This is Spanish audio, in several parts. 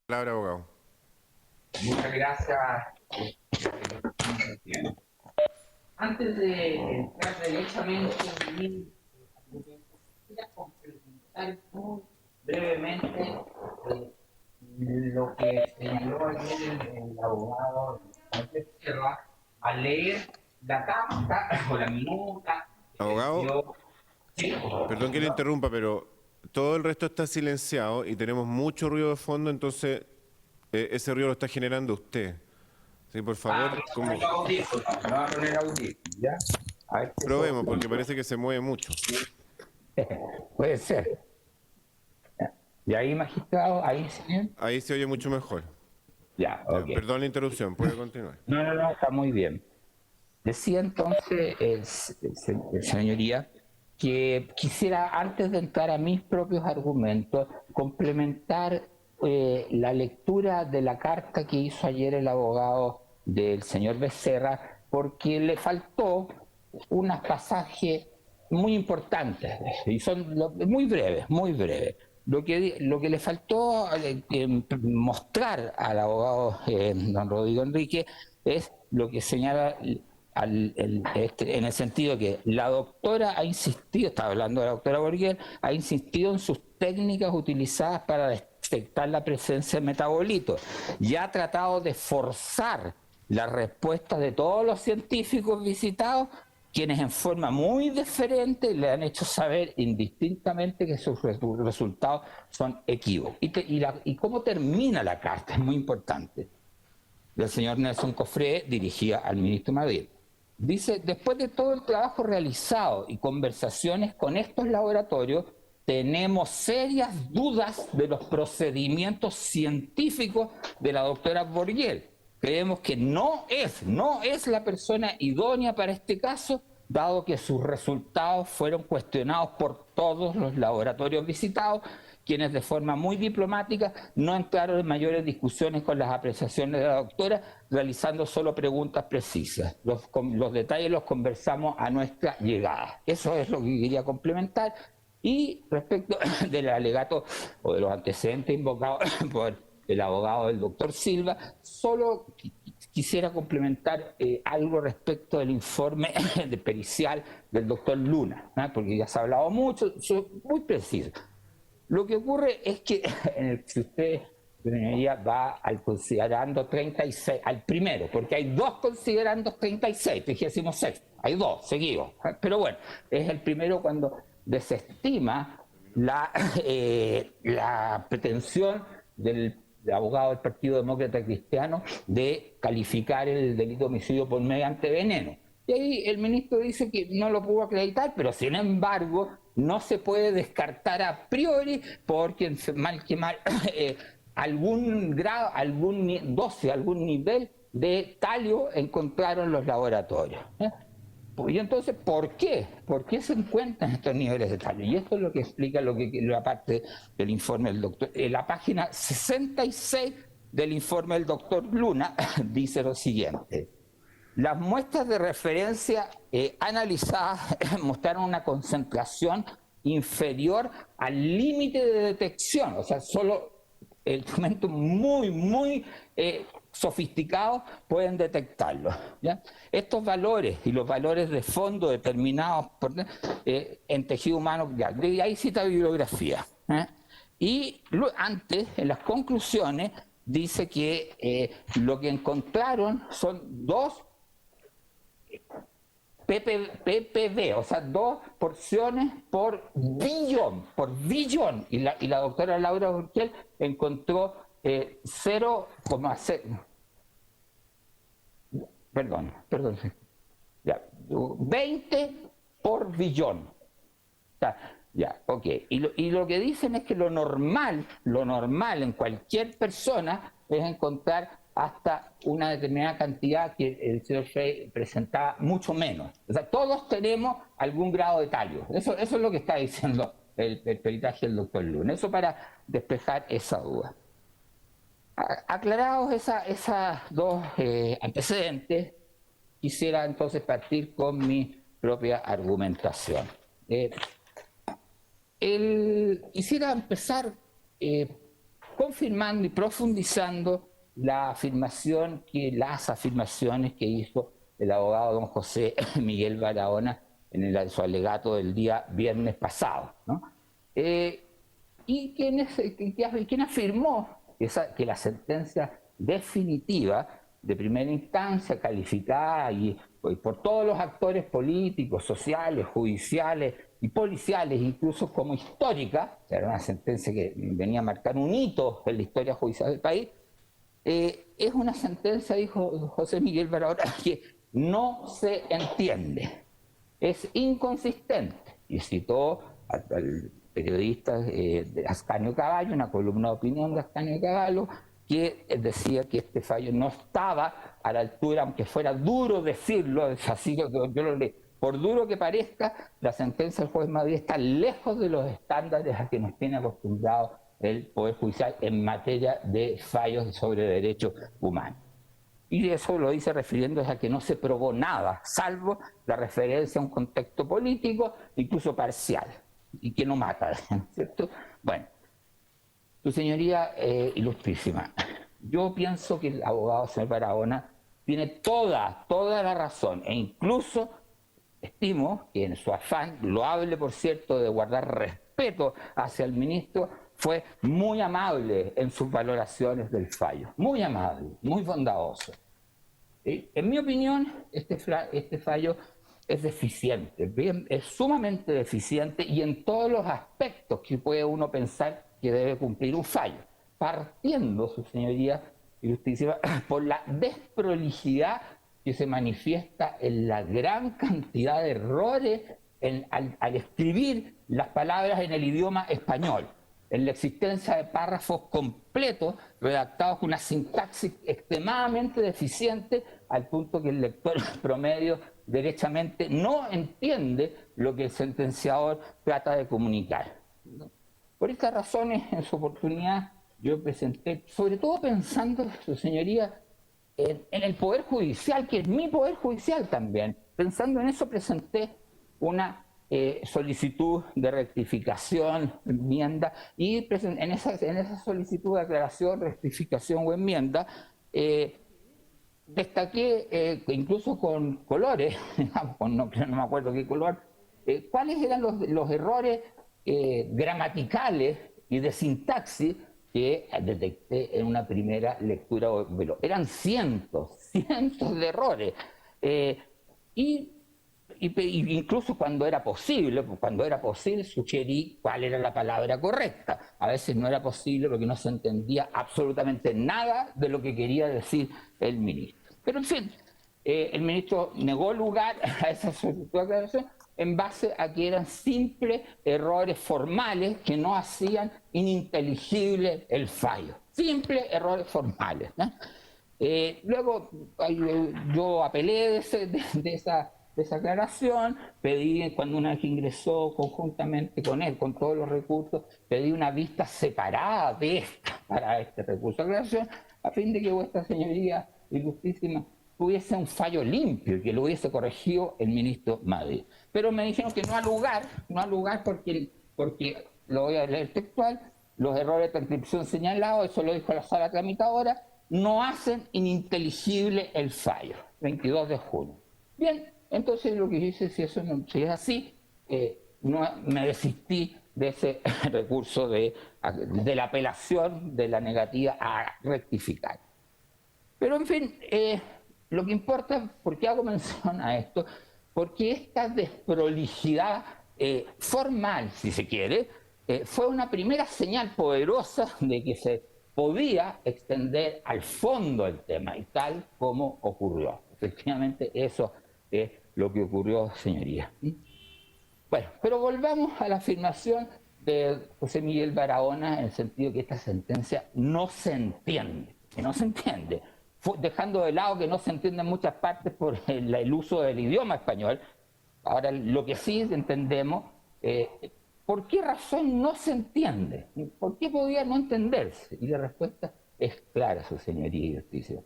Palabra, abogado. Muchas gracias. Antes de entrar derechamente en mi argumento, quisiera complementar muy brevemente lo que señaló ayer el abogado Becerra al leer la carta o la minuta que Abogado, recibió. Sí, perdón que le perdón. interrumpa, pero todo el resto está silenciado y tenemos mucho ruido de fondo, entonces ese ruido lo está generando usted. Sí, por Ah, favor, me voy a poner como los audífonos, me voy a poner audífonos, ¿ya? A ver si eso probemos, porque parece que se mueve mucho. puede ser. ¿Y ahí, magistrado? ¿Ahí, señor? Ahí se oye mucho mejor. Ya, Ya, ok. perdón la interrupción, puede continuar. No, no, no, está muy bien. Decía entonces, señoría, que quisiera, antes de entrar a mis propios argumentos, complementar la lectura de la carta que hizo ayer el abogado del señor Becerra, porque le faltó unos pasajes muy importantes, y son muy breves, muy breves. Lo que le faltó mostrar al abogado don Rodrigo Enrique es lo que señala en el sentido que la doctora ha insistido, estaba hablando de la doctora Borguel, ha insistido en sus técnicas utilizadas para detectar la presencia de metabolitos y ha tratado de forzar la respuesta de todos los científicos visitados, quienes en forma muy diferente le han hecho saber indistintamente que sus resultados son equívocos. ¿Y cómo termina la carta? Es muy importante, del señor Nelson Cofré, dirigida al ministro Madrid. Dice, después de todo el trabajo realizado y conversaciones con estos laboratorios, tenemos serias dudas de los procedimientos científicos de la doctora Borgiel. Creemos que no es la persona idónea para este caso, dado que sus resultados fueron cuestionados por todos los laboratorios visitados, quienes de forma muy diplomática no entraron en mayores discusiones con las apreciaciones de la doctora, realizando solo preguntas precisas. Los detalles los conversamos a nuestra llegada. Eso es lo que quería complementar. Y respecto del alegato o de los antecedentes invocados por el abogado del doctor Silva, solo quisiera complementar algo respecto del informe de pericial del doctor Luna, ¿no? Porque ya se ha hablado mucho, muy preciso. Lo que ocurre es que si usted va al considerando 36, al primero, porque hay dos considerandos 36, decimos sexto, hay dos seguidos, pero bueno, es el primero cuando desestima la pretensión del abogado del Partido Demócrata Cristiano de calificar el delito de homicidio por mediante veneno. Y ahí el ministro dice que no lo pudo acreditar, pero sin embargo no se puede descartar a priori porque mal que mal algún grado, algún nivel de talio encontraron los laboratorios. Y entonces, ¿por qué? ¿Por qué se encuentran estos niveles de talio? Y esto es lo que explica la parte del informe del doctor. En la página 66 del informe del doctor Luna dice lo siguiente. Las muestras de referencia analizadas mostraron una concentración inferior al límite de detección, o sea, solo instrumentos muy sofisticados pueden detectarlo. ¿Ya? Estos valores y los valores de fondo determinados en tejido humano, ya, de ahí cita bibliografía. Y antes, en las conclusiones, dice que lo que encontraron son dos ppb, o sea, dos porciones por billón. Y la doctora Laura Urquiel encontró 0,6, perdón, ya, 20 por billón. O sea, ya, ok. Y lo que dicen es que lo normal en cualquier persona es encontrar hasta una determinada cantidad que el señor Shea presentaba mucho menos. O sea, todos tenemos algún grado de talio. Eso es lo que está diciendo el peritaje del doctor Luna. Eso para despejar esa duda. Aclarados esas dos antecedentes, quisiera entonces partir con mi propia argumentación. Quisiera empezar, confirmando y profundizando las afirmaciones que hizo el abogado don José Miguel Barahona en su alegato del día viernes pasado, ¿no? Y quien afirmó que la sentencia definitiva de primera instancia, calificada y por todos los actores políticos, sociales, judiciales y policiales, incluso como histórica, era una sentencia que venía a marcar un hito en la historia judicial del país, es una sentencia, dijo José Miguel Barahona, que no se entiende, es inconsistente, y citó al periodista Ascanio Caballo, una columna de opinión de Ascanio Caballo, que decía que este fallo no estaba a la altura, aunque fuera duro decirlo, es así que yo lo leí, por duro que parezca, la sentencia del juez Madrid está lejos de los estándares a que nos tiene acostumbrados el Poder Judicial en materia de fallos sobre derechos humanos. Y eso lo dice refiriéndose a que no se probó nada, salvo la referencia a un contexto político, incluso parcial, y que no mata, ¿cierto? Bueno, su señoría ilustrísima, yo pienso que el abogado señor Barahona tiene toda la razón, e incluso estimo que en su afán, loable por cierto, de guardar respeto hacia el ministro, fue muy amable en sus valoraciones del fallo, muy amable, muy bondadoso. En mi opinión, este fallo es deficiente, es sumamente deficiente y en todos los aspectos que puede uno pensar que debe cumplir un fallo, partiendo, su señoría ilustrísima, por la desprolijidad que se manifiesta en la gran cantidad de errores al escribir las palabras en el idioma español, en la existencia de párrafos completos redactados con una sintaxis extremadamente deficiente al punto que el lector promedio derechamente no entiende lo que el sentenciador trata de comunicar. Por estas razones, en su oportunidad, yo presenté, sobre todo pensando, su señoría, en el Poder Judicial, que es mi Poder Judicial también. Pensando en eso, presenté una solicitud de rectificación, enmienda, y en esa solicitud de aclaración, rectificación o enmienda, destaqué, incluso con colores, no me acuerdo qué color, cuáles eran los errores gramaticales y de sintaxis que detecté en una primera lectura. Eran cientos de errores. Y incluso cuando era posible sugerí cuál era la palabra correcta. A veces no era posible porque no se entendía absolutamente nada de lo que quería decir el ministro. Pero en fin, el ministro negó lugar a esa solicitud de aclaración en base a que eran simples errores formales que no hacían ininteligible el fallo. Simples errores formales, ¿no? Luego yo apelé de esa aclaración, pedí, cuando una vez que ingresó conjuntamente con él, con todos los recursos, pedí una vista separada de esta para este recurso de aclaración, a fin de que vuestra señoría ilustrísima tuviese un fallo limpio y que lo hubiese corregido el ministro Madrid. Pero me dijeron que no ha lugar porque lo voy a leer textual, los errores de transcripción señalados, eso lo dijo la sala tramitadora, no hacen ininteligible el fallo, 22 de junio. Bien, entonces lo que hice, si es así, no, me desistí de ese recurso de la apelación, de la negativa a rectificar. Pero en fin, lo que importa, ¿por qué hago mención a esto? Porque esta desprolijidad formal, si se quiere, fue una primera señal poderosa de que se podía extender al fondo el tema, y tal como ocurrió. Efectivamente, eso es lo que ocurrió, señoría. Bueno, pero volvamos a la afirmación de José Miguel Barahona en el sentido que esta sentencia no se entiende, que no se entiende, dejando de lado que no se entiende en muchas partes por el uso del idioma español. Ahora, lo que sí entendemos, ¿por qué razón no se entiende? ¿Por qué podía no entenderse? Y la respuesta es clara, su señoría y justicia,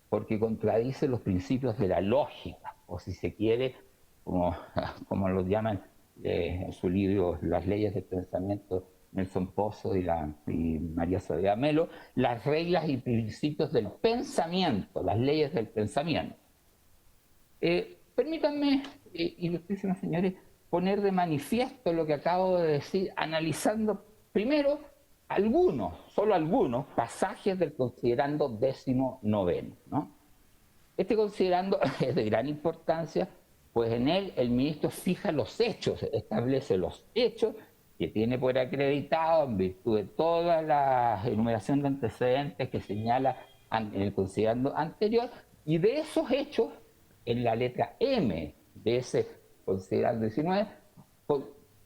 porque contradice los principios de la lógica, o si se quiere, como lo llaman en su libro Las leyes del pensamiento Nelson Pozo y María Soledad Melo, las reglas y principios del pensamiento, las leyes del pensamiento. Permítanme, ilustrísimos señores, poner de manifiesto lo que acabo de decir, analizando primero algunos, solo algunos, pasajes del considerando 19, ¿no? Este considerando es de gran importancia, pues en él el ministro fija los hechos, establece los hechos que tiene por acreditado en virtud de toda la enumeración de antecedentes que señala en el considerando anterior, y de esos hechos, en la letra M de ese considerando 19,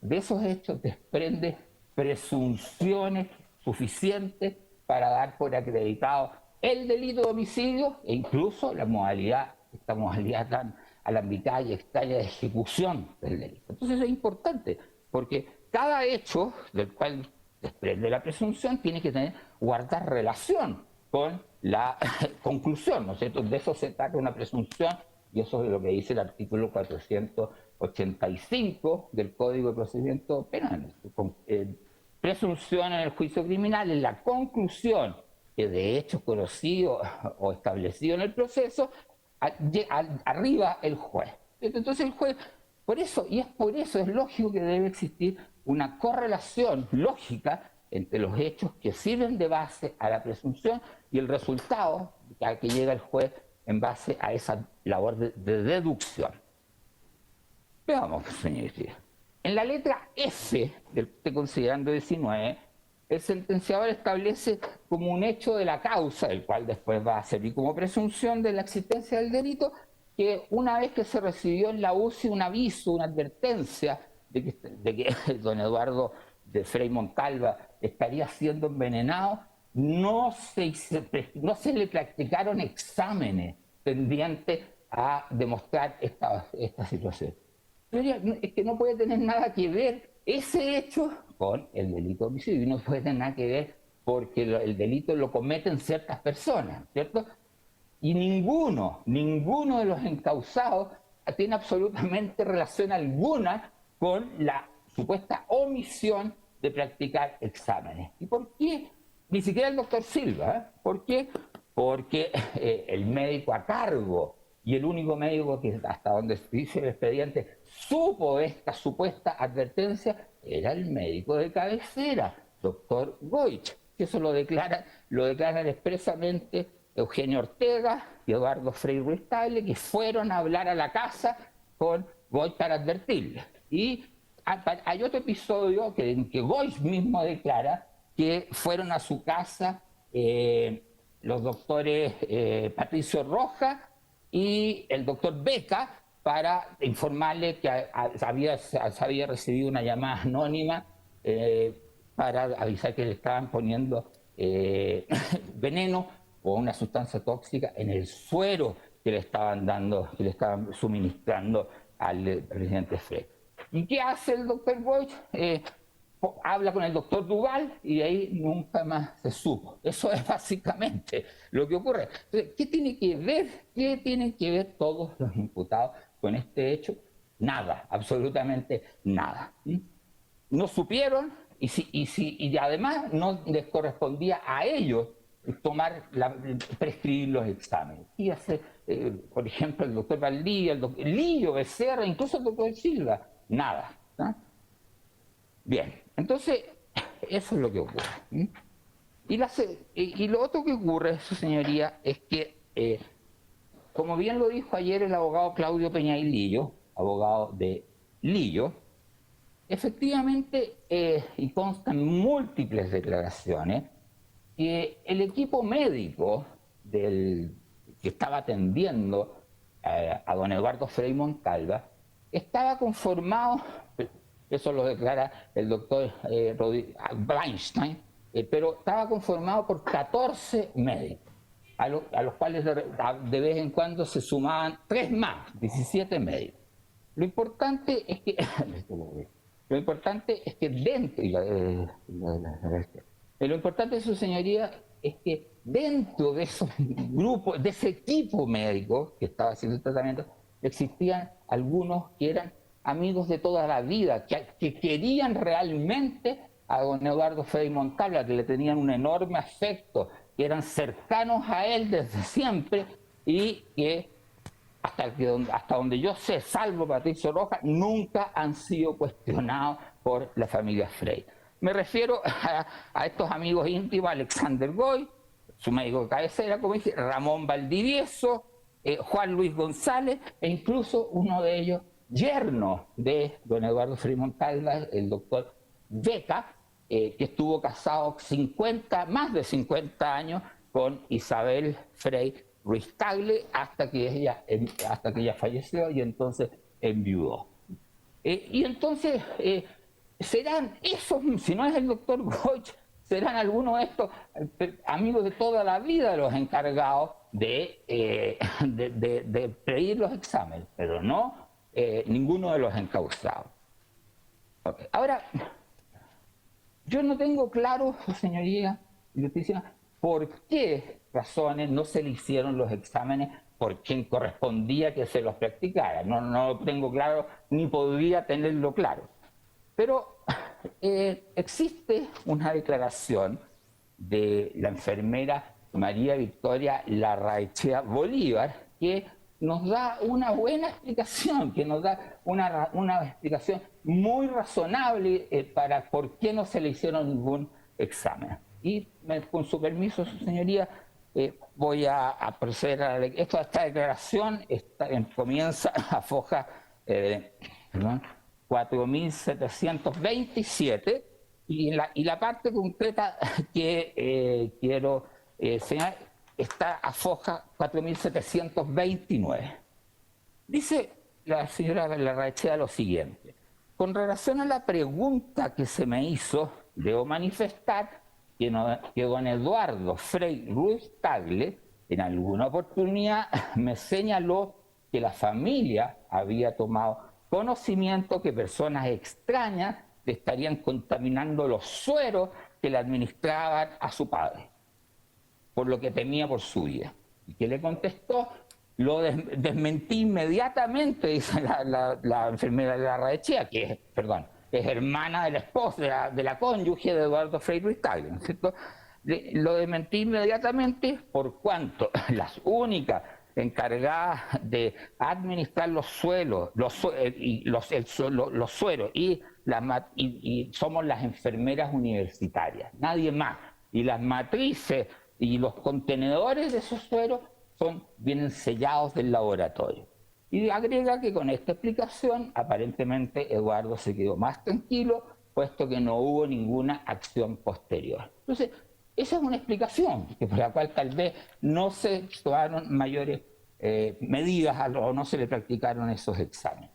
de esos hechos desprende presunciones suficientes para dar por acreditado el delito de homicidio e incluso la modalidad, esta modalidad tan alambicada y extraña de ejecución del delito. Entonces es importante, porque cada hecho del cual desprende la presunción tiene que guardar relación con la conclusión, ¿no es cierto? De eso se trata una presunción, y eso es lo que dice el artículo 485 del Código de Procedimiento Penal. Presunción en el juicio criminal es la conclusión que de hechos conocidos o establecidos en el proceso, arriba el juez. Entonces el juez, por eso, y es por eso, es lógico que debe existir una correlación lógica entre los hechos que sirven de base a la presunción y el resultado al que llega el juez en base a esa labor de deducción. Veamos, señorías. En la letra F del considerando 19, el sentenciador establece como un hecho de la causa, el cual después va a servir como presunción de la existencia del delito, que una vez que se recibió en la UCI un aviso, una advertencia de que don Eduardo de Frei Montalva estaría siendo envenenado, no se le practicaron exámenes tendientes a demostrar esta situación. Es que no puede tener nada que ver ese hecho con el delito de homicidio, y no puede tener nada que ver porque el delito lo cometen ciertas personas, ¿cierto? Y ninguno de los encausados tiene absolutamente relación alguna con la supuesta omisión de practicar exámenes. ¿Y por qué? Ni siquiera el doctor Silva. ¿Eh? ¿Por qué? Porque el médico a cargo y el único médico que hasta donde dice el expediente supo esta supuesta advertencia era el médico de cabecera, doctor Goich, que eso lo declaran expresamente Eugenio Ortega y Eduardo Frei Ruiz Tagle, que fueron a hablar a la casa con Goich para advertirle. Y hay otro episodio que Goich mismo declara que fueron a su casa los doctores Patricio Rojas y el doctor Beca para informarle que había recibido una llamada anónima para avisar que le estaban poniendo veneno o una sustancia tóxica en el suero que le estaban dando, que le estaban suministrando al presidente Frei. ¿Y qué hace el doctor Goich? Habla con el doctor Duval y de ahí nunca más se supo. Eso es básicamente lo que ocurre. Entonces, ¿qué tienen que ver todos los imputados con este hecho? Nada, absolutamente nada. No supieron y además no les correspondía a ellos prescribir los exámenes. Y hace, por ejemplo, el doctor Valdía, el doctor Lillo Becerra, incluso el doctor Silva, nada. ¿No? Bien, entonces, eso es lo que ocurre. Y lo otro que ocurre, su señoría, es que, como bien lo dijo ayer el abogado Claudio Peña y Lillo, abogado de Lillo, efectivamente, y constan múltiples declaraciones, que el equipo médico que estaba atendiendo a don Eduardo Frei Montalva estaba conformado, eso lo declara el doctor Weinstein, pero estaba conformado por 14 médicos, a los cuales de vez en cuando se sumaban 3 más, 17 médicos. Lo importante es que lo importante, su señoría, es que dentro de esos grupos, de ese equipo médico que estaba haciendo el tratamiento, existían algunos que eran amigos de toda la vida, que querían realmente a don Eduardo Frei Montalva, que le tenían un enorme afecto, que eran cercanos a él desde siempre y que hasta donde yo sé, salvo Patricio Rojas, nunca han sido cuestionados por la familia Frei. Me refiero a estos amigos íntimos, Alexander Goy, su médico de cabecera, como dije, Ramón Valdivieso, Juan Luis González, e incluso uno de ellos, yerno de don Eduardo Frei Montalva, el doctor Beca, que estuvo casado más de 50 años con Isabel Frei Ruiz Tagle hasta que ella falleció y entonces enviudó. Y entonces serán esos, si no es el doctor Goich, serán algunos de estos amigos de toda la vida los encargados de pedir los exámenes, pero no ninguno de los encausados. Okay. Ahora, yo no tengo claro, señoría justicia, por qué razones no se le hicieron los exámenes por quien correspondía que se los practicara. No lo tengo claro, ni podría tenerlo claro. Pero existe una declaración de la enfermera María Victoria Larraechea Bolívar que nos da una buena explicación, que nos da una explicación muy razonable para por qué no se le hicieron ningún examen. Y con su permiso, su señoría, voy a proceder a esta declaración. Comienza a foja 4727 y la parte concreta que quiero señalar está a foja 4729. Dice la señora Larraechea lo siguiente: con relación a la pregunta que se me hizo, debo manifestar que don Eduardo Frei Ruiz Tagle en alguna oportunidad me señaló que la familia había tomado conocimiento que personas extrañas le estarían contaminando los sueros que le administraban a su padre, por lo que temía por su vida. ¿Y qué le contestó? Lo desmentí inmediatamente, dice la enfermera de Larraechea, que es hermana de la esposa, de la cónyuge de Eduardo Frei Ruiz Tagle, ¿no es cierto? Lo desmentí inmediatamente por cuanto las únicas encargadas de administrar los suelos, los sueros y somos las enfermeras universitarias, nadie más. Y las matrices y los contenedores de esos sueros vienen sellados del laboratorio. Y agrega que con esta explicación, aparentemente Eduardo se quedó más tranquilo, puesto que no hubo ninguna acción posterior. Entonces, esa es una explicación por la cual tal vez no se tomaron mayores medidas o no se le practicaron esos exámenes.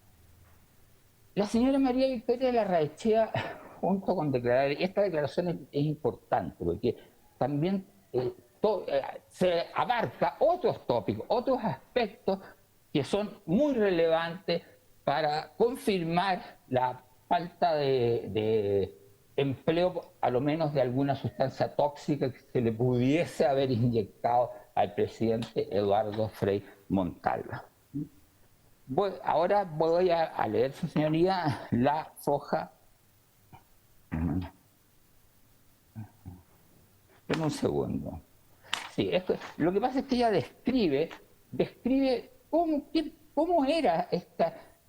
La señora María Victoria Larraechea, junto con declarar, y esta declaración es importante porque también se abarca otros tópicos, otros aspectos que son muy relevantes para confirmar la falta de empleo, a lo menos de alguna sustancia tóxica que se le pudiese haber inyectado al presidente Eduardo Frei Montalva. Ahora voy a leer, su señoría, la foja. En un segundo. Sí, lo que pasa es que ella describe cómo era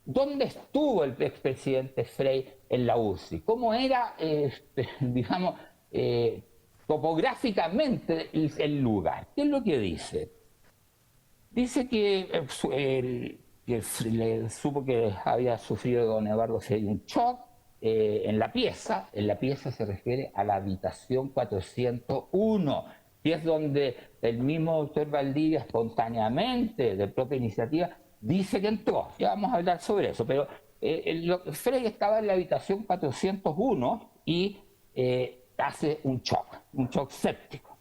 dónde estuvo el expresidente Frei en la UCI, cómo era, digamos, topográficamente el lugar. ¿Qué es lo que dice? Dice que supo que había sufrido don Eduardo Frei un shock en la pieza se refiere a la habitación 401, que es donde el mismo doctor Valdivia espontáneamente, de propia iniciativa, dice que entró. Ya vamos a hablar sobre eso, pero Frei estaba en la habitación 401 y hace un shock séptico.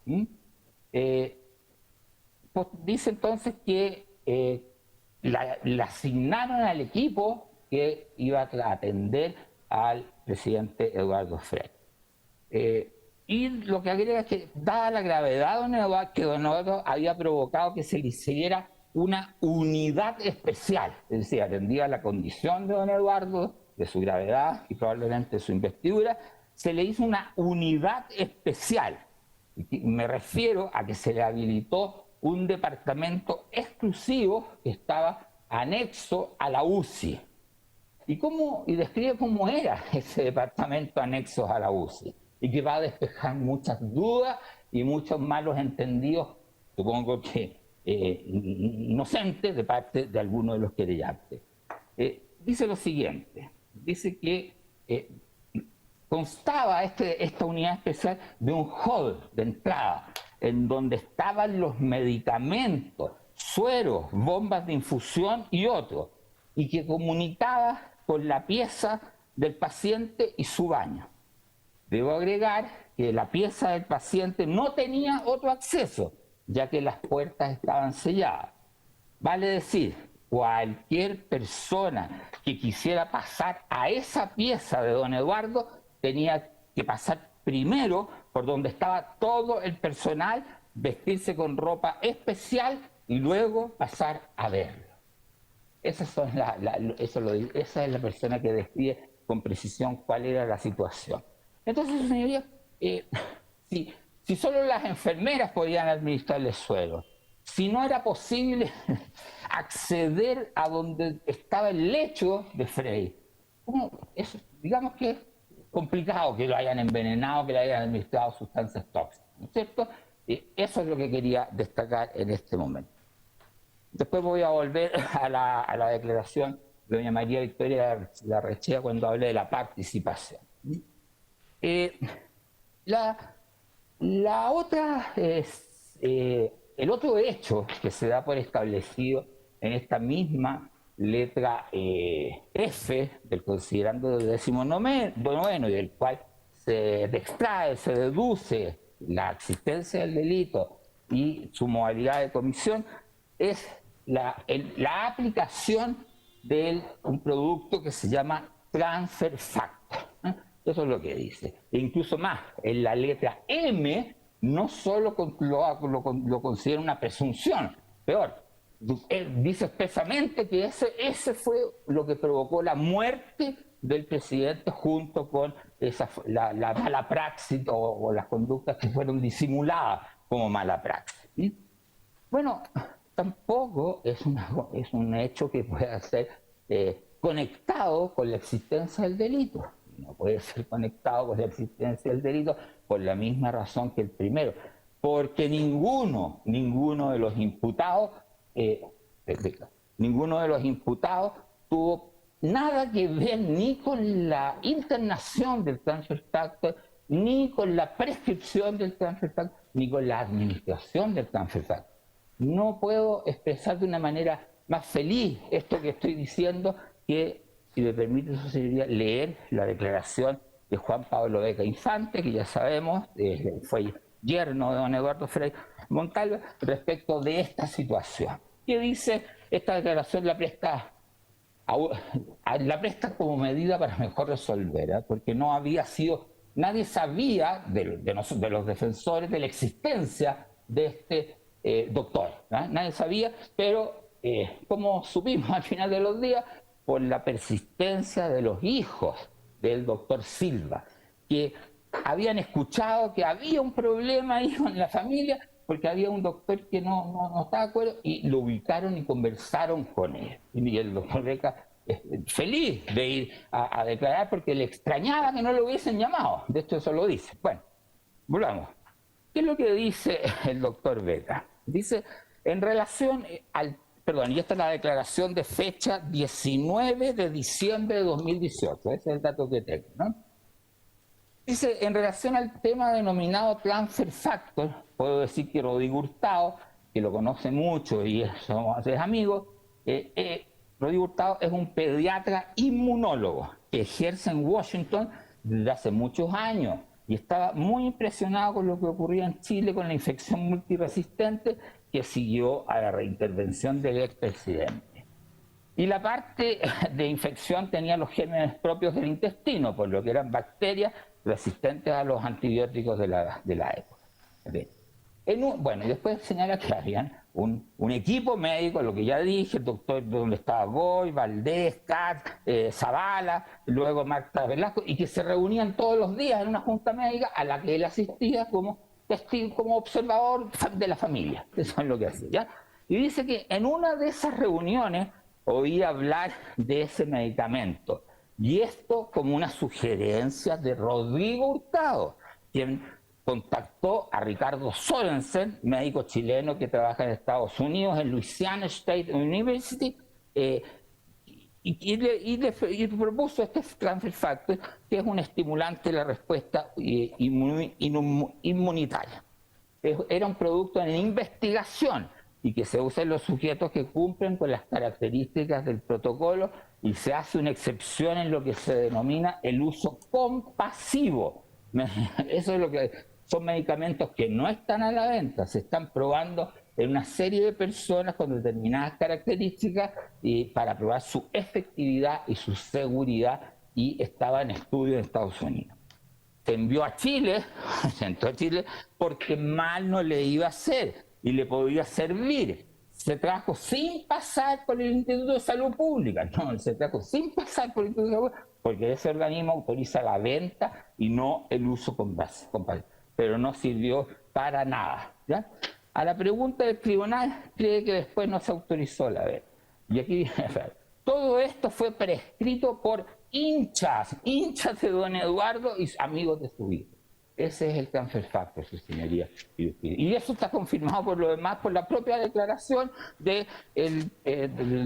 Pues dice entonces que le asignaron al equipo que iba a atender al presidente Eduardo Frei. Y lo que agrega es que, dada la gravedad que don Eduardo había provocado que se le hiciera una unidad especial, es decir, atendía la condición de don Eduardo, de su gravedad y probablemente de su investidura, se le hizo una unidad especial. Me refiero a que se le habilitó un departamento exclusivo que estaba anexo a la UCI. Y describe cómo era ese departamento anexo a la UCI. Y que va a despejar muchas dudas y muchos malos entendidos, supongo que inocentes, de parte de algunos de los querellantes. Dice lo siguiente, dice que constaba esta unidad especial de un hall de entrada, en donde estaban los medicamentos, sueros, bombas de infusión y otros, y que comunicaba con la pieza del paciente y su baño. Debo agregar que la pieza del paciente no tenía otro acceso, ya que las puertas estaban selladas. Vale decir, cualquier persona que quisiera pasar a esa pieza de don Eduardo tenía que pasar primero por donde estaba todo el personal, vestirse con ropa especial y luego pasar a verlo. Esa es la persona que describe con precisión cuál era la situación. Entonces, señoría, si solo las enfermeras podían administrarle suero, si no era posible acceder a donde estaba el lecho de Frey, digamos que es complicado que lo hayan envenenado, que le hayan administrado sustancias tóxicas, ¿no es cierto? Eso es lo que quería destacar en este momento. Después voy a volver a la declaración de doña María Victoria Larrechea cuando hablé de la participación. La otra es el otro hecho que se da por establecido en esta misma letra F del considerando del 19º, y del cual se extrae, se deduce la existencia del delito y su modalidad de comisión, es la aplicación de un producto que se llama transfer factor. Eso es lo que dice. E incluso más, en la letra M no solo lo considera una presunción, peor, dice expresamente que ese fue lo que provocó la muerte del presidente junto con la mala praxis o las conductas que fueron disimuladas como mala praxis. ¿Sí? Bueno, tampoco es un hecho que pueda ser conectado con la existencia del delito. No puede ser conectado con la existencia del delito por la misma razón que el primero, porque ninguno de los imputados tuvo nada que ver ni con la internación del transfer factor, ni con la prescripción del transfer factor, ni con la administración del transfer factor. No puedo expresar de una manera más feliz esto que estoy diciendo, que, si me permite, eso sería leer la declaración de Juan Pablo Beca Infante, que ya sabemos, fue yerno de don Eduardo Frei Montalva, respecto de esta situación. ¿Qué dice? Esta declaración la presta como medida para mejor resolver, porque no había sido, nadie sabía de los defensores de la existencia de este doctor, nadie sabía, pero como supimos al final de los días, por la persistencia de los hijos del doctor Silva, que habían escuchado que había un problema ahí con la familia, porque había un doctor que no estaba de acuerdo, y lo ubicaron y conversaron con él. Y el doctor Beca, feliz de ir a declarar, porque le extrañaba que no lo hubiesen llamado. De hecho, eso lo dice. Bueno, volvamos. ¿Qué es lo que dice el doctor Beca? Dice, en relación y esta es la declaración de fecha 19 de diciembre de 2018, ese es el dato que tengo, ¿no? Dice, en relación al tema denominado transfer factor, puedo decir que Rodrigo Hurtado, que lo conoce mucho y es amigo, Rodrigo Hurtado es un pediatra inmunólogo que ejerce en Washington desde hace muchos años y estaba muy impresionado con lo que ocurría en Chile con la infección multiresistente que siguió a la reintervención del expresidente. Y la parte de infección tenía los gérmenes propios del intestino, por lo que eran bacterias resistentes a los antibióticos de la época. Bueno, y después señala que habían un equipo médico, lo que ya dije, el doctor donde estaba Goy, Valdés, Katz, Zavala, luego Marta Velasco, y que se reunían todos los días en una junta médica a la que él asistía como testigo, como observador de la familia. Eso es lo que hacía, ¿ya? Y dice que en una de esas reuniones oí hablar de ese medicamento. Y esto como una sugerencia de Rodrigo Hurtado, quien contactó a Ricardo Sorensen, médico chileno que trabaja en Estados Unidos, en Louisiana State University, y propuso este transfer factor, que es un estimulante de la respuesta inmunitaria. Era un producto en investigación y que se usa en los sujetos que cumplen con las características del protocolo, y se hace una excepción en lo que se denomina el uso compasivo. Eso es lo que son medicamentos que no están a la venta, se están probando en una serie de personas con determinadas características y para probar su efectividad y su seguridad, y estaba en estudio en Estados Unidos. Se envió a Chile, se entró a Chile porque mal no le iba a hacer y le podía servir. Se trajo sin pasar por el Instituto de Salud Pública, no, se trajo sin pasar por el Instituto de Salud Pública, porque ese organismo autoriza la venta y no el uso con base, pero no sirvió para nada, ¿ya? A la pregunta del tribunal, cree que después no se autorizó la venta. Y aquí todo esto fue prescrito por hinchas de don Eduardo y amigos de su hijo. Ese es el transfer factor, su señoría. Y eso está confirmado por lo demás, por la propia declaración del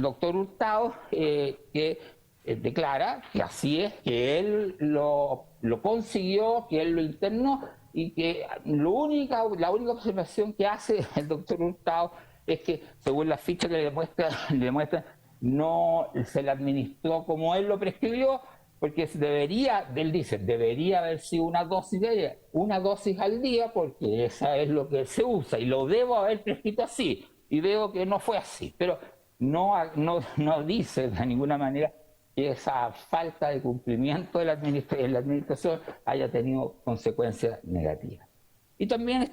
doctor Hurtado, que declara que así es, que él lo consiguió, que él lo internó, y que la única observación que hace el doctor Hurtado es que, según la ficha que le demuestra, no se le administró como él lo prescribió, porque él dice, debería haber sido una dosis al día, porque esa es lo que se usa, y lo debo haber prescrito así, y veo que no fue así, pero no dice de ninguna manera que esa falta de cumplimiento de la administración haya tenido consecuencias negativas. Y también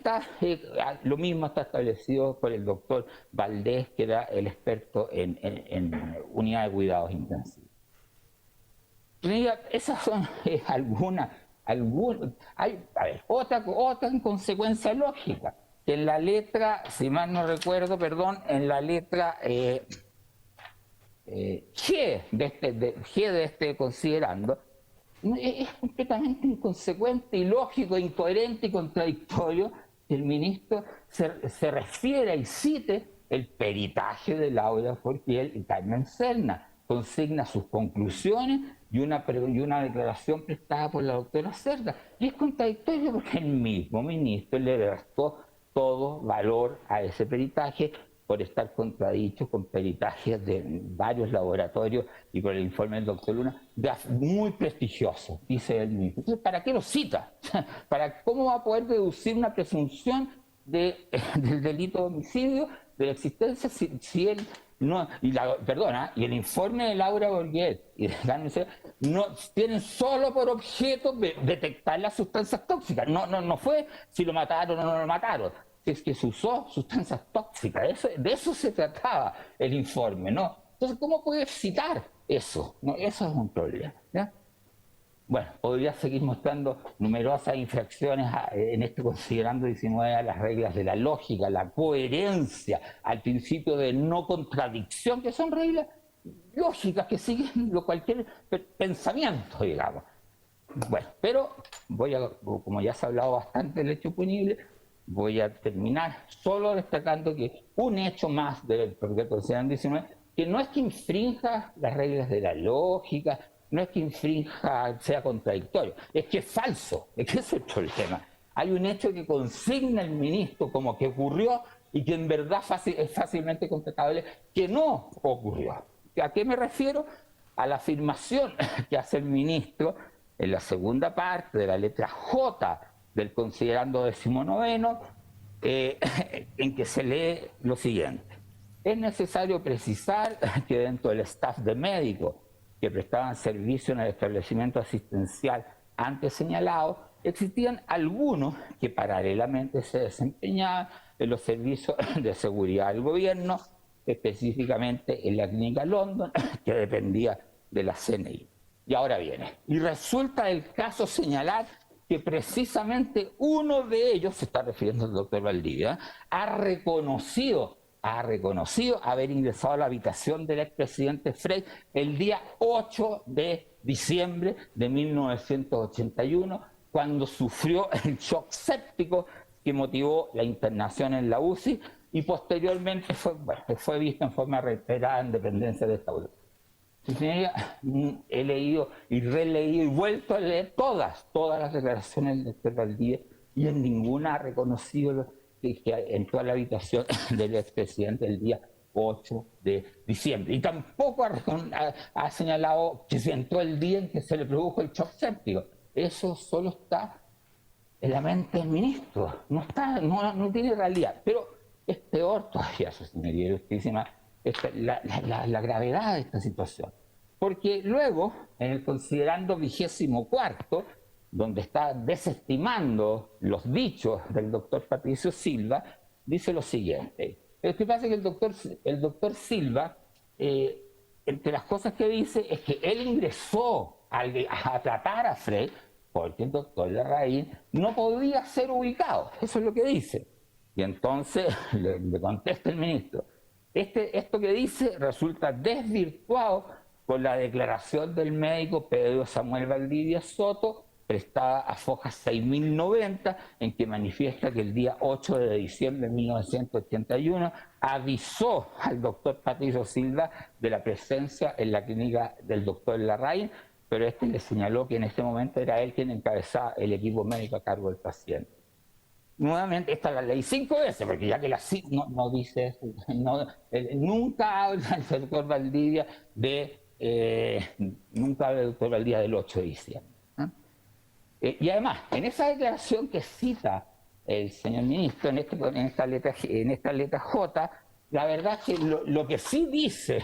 lo mismo está establecido por el doctor Valdés, que era el experto en unidad de cuidados intensivos. Esas son algunas. Hay, otra consecuencia lógica, que en la letra, si mal no recuerdo, en la letra G de este considerando, es completamente inconsecuente, ilógico, incoherente y contradictorio que el ministro se refiera y cite el peritaje de Laura Forquiel y Carmen Serna, consigna sus conclusiones y una declaración prestada por la doctora Cerda. Y es contradictorio porque el mismo ministro le restó todo valor a ese peritaje por estar contradicho con peritajes de varios laboratorios y por el informe del doctor Luna, muy prestigioso, dice él mismo. Entonces, ¿para qué lo cita? ¿Cómo va a poder deducir una presunción del delito de homicidio, de la existencia, si él no, y el informe de Laura Borguet y de Carmen Serna no tienen solo por objeto detectar las sustancias tóxicas? No fue si lo mataron o no lo mataron, es que se usó sustancias tóxicas, de eso se trataba el informe, ¿no? Entonces, ¿cómo puede citar eso? ¿No? Eso es un problema, ¿ya? Bueno, podría seguir mostrando numerosas infracciones considerando 19 a las reglas de la lógica, la coherencia, al principio de no contradicción, que son reglas lógicas que siguen cualquier pensamiento, digamos. Bueno, pero como ya se ha hablado bastante del hecho punible, voy a terminar solo destacando que un hecho más del proyecto considerando 19, que no es que infrinja las reglas de la lógica, no es que sea contradictorio, es que es falso, es que ese es el problema. Hay un hecho que consigna el ministro como que ocurrió y que en verdad es fácilmente constatable que no ocurrió. ¿A qué me refiero? A la afirmación que hace el ministro en la segunda parte de la letra J del considerando 19, en que se lee lo siguiente. Es necesario precisar que dentro del staff de médicos que prestaban servicio en el establecimiento asistencial antes señalado, existían algunos que paralelamente se desempeñaban en los servicios de seguridad del gobierno, específicamente en la clínica London, que dependía de la CNI. Y ahora viene. Y resulta el caso señalar que precisamente uno de ellos, se está refiriendo al doctor Valdivia, ha reconocido haber ingresado a la habitación del expresidente Frey el día 8 de diciembre de 1981, cuando sufrió el shock séptico que motivó la internación en la UCI y posteriormente fue visto en forma reiterada en dependencia de esta UCI. Señoría, he leído y releído y vuelto a leer todas las declaraciones del doctor Valdivia y en ninguna ha reconocido que entró a la habitación del expresidente el día 8 de diciembre. Y tampoco ha señalado que se entró el día en que se le produjo el shock séptico. Eso solo está en la mente del ministro, no tiene realidad. Pero es peor todavía, su señoría ilustrísima, la gravedad de esta situación. Porque luego, en el considerando 24º, donde está desestimando los dichos del doctor Patricio Silva, dice lo siguiente. Lo que pasa es que el doctor Silva, entre las cosas que dice, es que él ingresó a tratar a Frey porque el doctor Larraín no podía ser ubicado. Eso es lo que dice. Y entonces le contesta el ministro. Esto que dice resulta desvirtuado por la declaración del médico Pedro Samuel Valdivia Soto, prestada a Foja 6090, en que manifiesta que el día 8 de diciembre de 1981 avisó al doctor Patricio Silva de la presencia en la clínica del doctor Larraín, pero le señaló que en este momento era él quien encabezaba el equipo médico a cargo del paciente. Nuevamente, esta la leí 5 veces, porque ya que la CIT no dice eso, nunca habla el doctor Valdivia del 8 de diciembre. Y además, en esa declaración que cita el señor ministro en esta letra J, la verdad es que lo que sí dice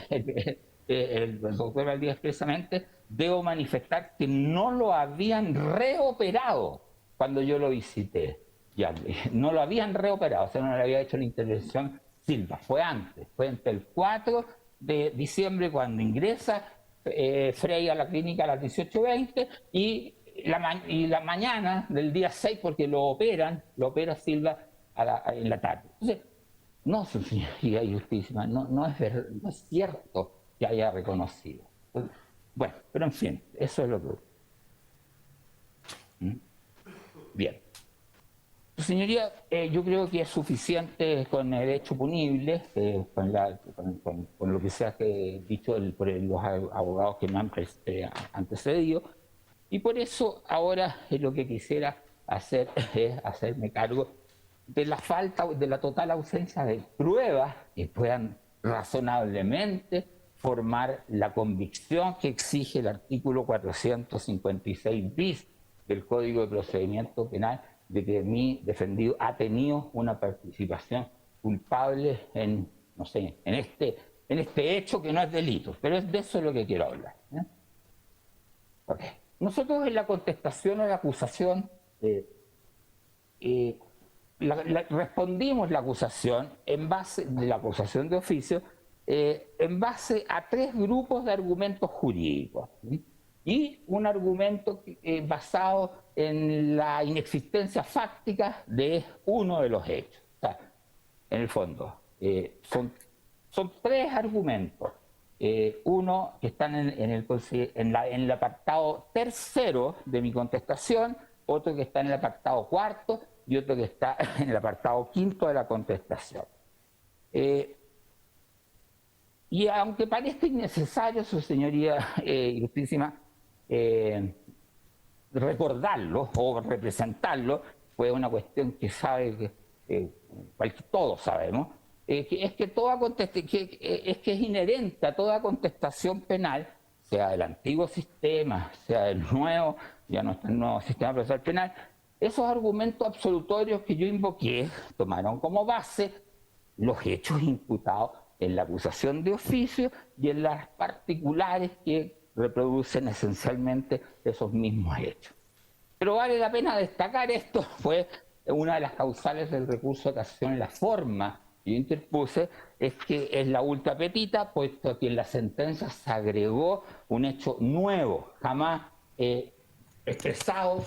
el doctor Valdivia expresamente, debo manifestar que no lo habían reoperado cuando yo lo visité. Ya, no lo habían reoperado, o sea, no le había hecho la intervención Silva, fue antes, fue entre el 4 de diciembre cuando ingresa Frey a la clínica a las 18:20 y la mañana del día 6, porque lo opera Silva en la tarde. Entonces, no, su señoría ilustrísima, no es cierto que haya reconocido. Bueno, pero en fin, eso es lo que... Bien. Su señoría, yo creo que es suficiente con el hecho punible, con lo que se ha dicho por los abogados que me han antecedido, y por eso ahora lo que quisiera hacer es hacerme cargo de la falta, de la total ausencia de pruebas que puedan razonablemente formar la convicción que exige el artículo 456 bis del Código de Procedimiento Penal de que mi defendido ha tenido una participación culpable en este hecho que no es delito, pero es de eso lo que quiero hablar. Okay. Nosotros en la contestación a la acusación respondimos la acusación en base de la acusación de oficio en base a 3 grupos de argumentos jurídicos y un argumento basado en la inexistencia fáctica de uno de los hechos. O sea, en el fondo, son 3 argumentos. Uno que están en el apartado tercero de mi contestación, otro que está en el apartado cuarto y otro que está en el apartado quinto de la contestación. Y aunque parezca innecesario, su señoría ilustrísima, recordarlo o representarlo, pues una cuestión que sabe que todos sabemos, es que es inherente a toda contestación penal, sea del antiguo sistema, sea del nuevo, ya no está el nuevo sistema procesal penal. Esos argumentos absolutorios que yo invoqué tomaron como base los hechos imputados en la acusación de oficio y en las particulares que reproducen esencialmente esos mismos hechos. Pero vale la pena destacar esto, fue una de las causales del recurso de casación en la forma que yo interpuse, es que es la ultra petita, puesto que en la sentencia se agregó un hecho nuevo, jamás expresado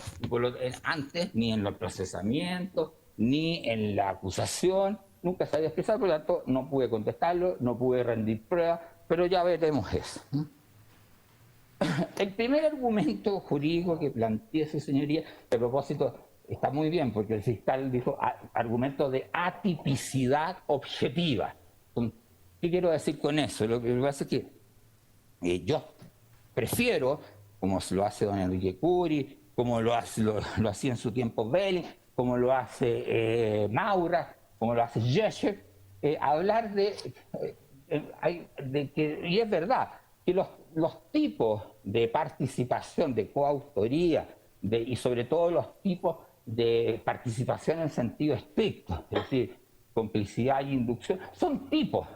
antes, ni en los procesamientos, ni en la acusación, nunca se había expresado, por lo tanto no pude contestarlo, no pude rendir pruebas, pero ya veremos eso. El primer argumento jurídico que plantea su señoría, a propósito, está muy bien, porque el fiscal dijo argumento de atipicidad objetiva. ¿Qué quiero decir con eso? Lo que pasa es que yo prefiero, como lo hace don Enrique Curi, como lo hacía en su tiempo Belli, como lo hace Maura, como lo hace Jescher, hablar de que, y es verdad, que los tipos de participación, de coautoría, y sobre todo los tipos de participación en sentido estricto, es decir, complicidad y inducción, son tipos